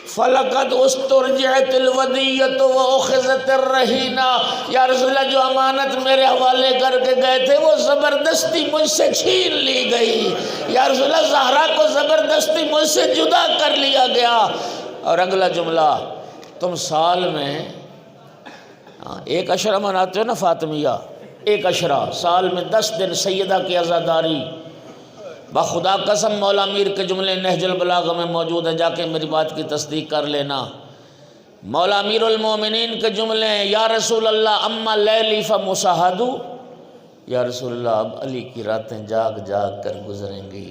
فَلَقَدْ اُسْتُرْجِعَتِ الْوَدِيَّةُ وَأُخِذَتِ الرَّهِينَةُ۔ یا رسول اللہ جو امانت میرے حوالے کر کے گئے تھے وہ زبردستی مجھ سے چھین لی گئی۔ یا رسول اللہ زہرا کو زبردستی مجھ سے جدا کر لیا گیا۔ اور اگلا جملہ، تم سال میں 1 عشرہ مناتے ہو نا فاطمیہ، 1 عشرہ سال میں 10 دن سیدہ کی عزاداری۔ بخدا قسم مولا امیر کے جملے نہج البلاغہ میں موجود ہیں، جا کے میری بات کی تصدیق کر لینا۔ مولا امیر المومنین کے جملے ہیں، یا رسول اللہ اما لیلی فمصاحدو، یا رسول اللہ اب علی کی راتیں جاگ جاگ کر گزریں گی،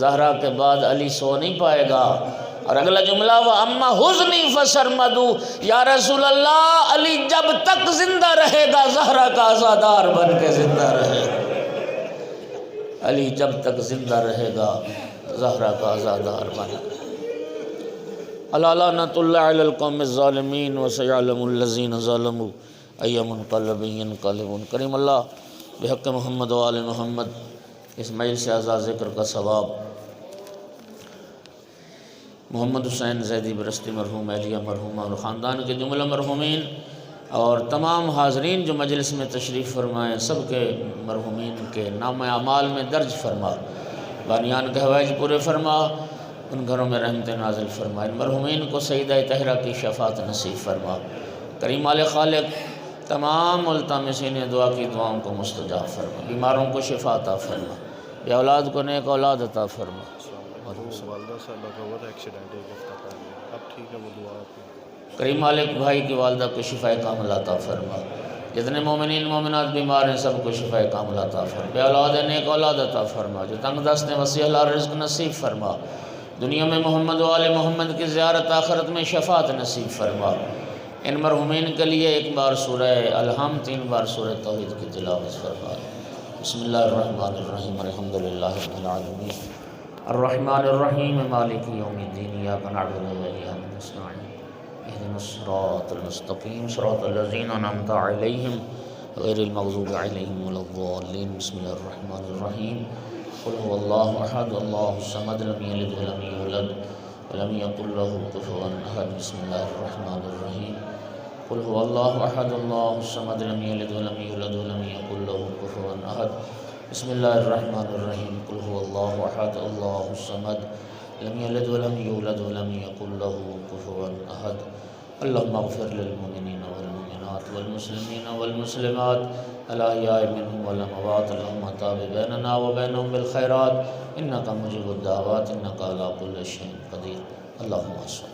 زہرا کے بعد علی سو نہیں پائے گا۔ اور اگلا جملہ وَأَمَّا حُزْنِي فَسَرْمَدُ، یا رسول اللہ علی جب تک زندہ رہے گا زہرا کا عزادار بن کے زندہ رہے گا، علی جب تک زندہ رہے گا زہرا کا عزادار بن کے۔ الا لعنۃ اللہ علی القوم الظالمین وسیعلم الذین ظلموا ای منقلب ینقلبون۔ کریم اللہ بحق محمد و آل محمد اس مجلس اعزاز ذکر کا ثواب محمد حسین زیدی برستی مرحوم، اہلیہ مرحومہ اور خاندان کے جملہ مرحومین اور تمام حاضرین جو مجلس میں تشریف فرمائیں سب کے مرحومین کے نام اعمال میں درج فرما، بانیان کے حوائج پورے فرما، ان گھروں میں رحمت نازل فرما، ان مرحومین کو سیدہ طاہرہ کی شفاعت نصیب فرما۔ کریم مال خالق تمام ملتمسین دعا کی دعاؤں کو مستجاب فرما، بیماروں کو شفا عطا فرما، بے اولاد کو نیک اولاد عطا فرما۔ والدہ سے لگا ہوا تھا ایکسیڈنٹ ایک ہفتہ پہلے، اب ٹھیک ہے، وہ دعا آپ کی۔ کریم مالک بھائی کی والدہ کو شفا کاملہ عطا فرما، جتنے مومنین مومنات بیمار ہیں سب کو شفا کاملہ عطا فرما، بے اولاد نیک اولاد عطا فرما، جو تنگ دست ہیں وسیع اللہ رزق نصیب فرما، دنیا میں محمد و آل محمد کی زیارت، آخرت میں شفاعت نصیب فرما۔ ان مرحومین کے لیے ایک بار سورہ الحم، 3 بار سورہ توحید کی تلاوت فرما۔ بسم اللہ الرحمن الرحیم، الحمدللہ رب العالمین، الرحمن الرحیم، مالک یوم الدین، ایاک نعبد و ایاک نستعین، اهدنا الصراط المستقیم، صراط الذین انعمت علیہم غیر المغضوب علیہم ولا الضالین۔ بسم اللہ الرحمن الرحیم، قل هو اللہ احد اللہ الصمد لم یلد ولم یولد ولم یکن له کفوا احد۔ بسم اللہ الرحمن الرحیم، قل هو اللہ احد اللہ الصمد لم یلد ولم یولد ولم یکن له کفوا احد۔ بسم اللہ الرحمن الرحیم، قل هو اللہ احد اللہ الصمد لم یلد ولم یولد ولم یکن له کفوا احد۔ اللہم اغفر للمؤمنین والمؤمنات والمسلمین والمسلمات الاحیاء منهم والاموات، اللہم تاب بیننا وبینہم بالخیرات، انکا مجیب الدعوات، انکا علی کل شیء قدیر۔ اللہم صل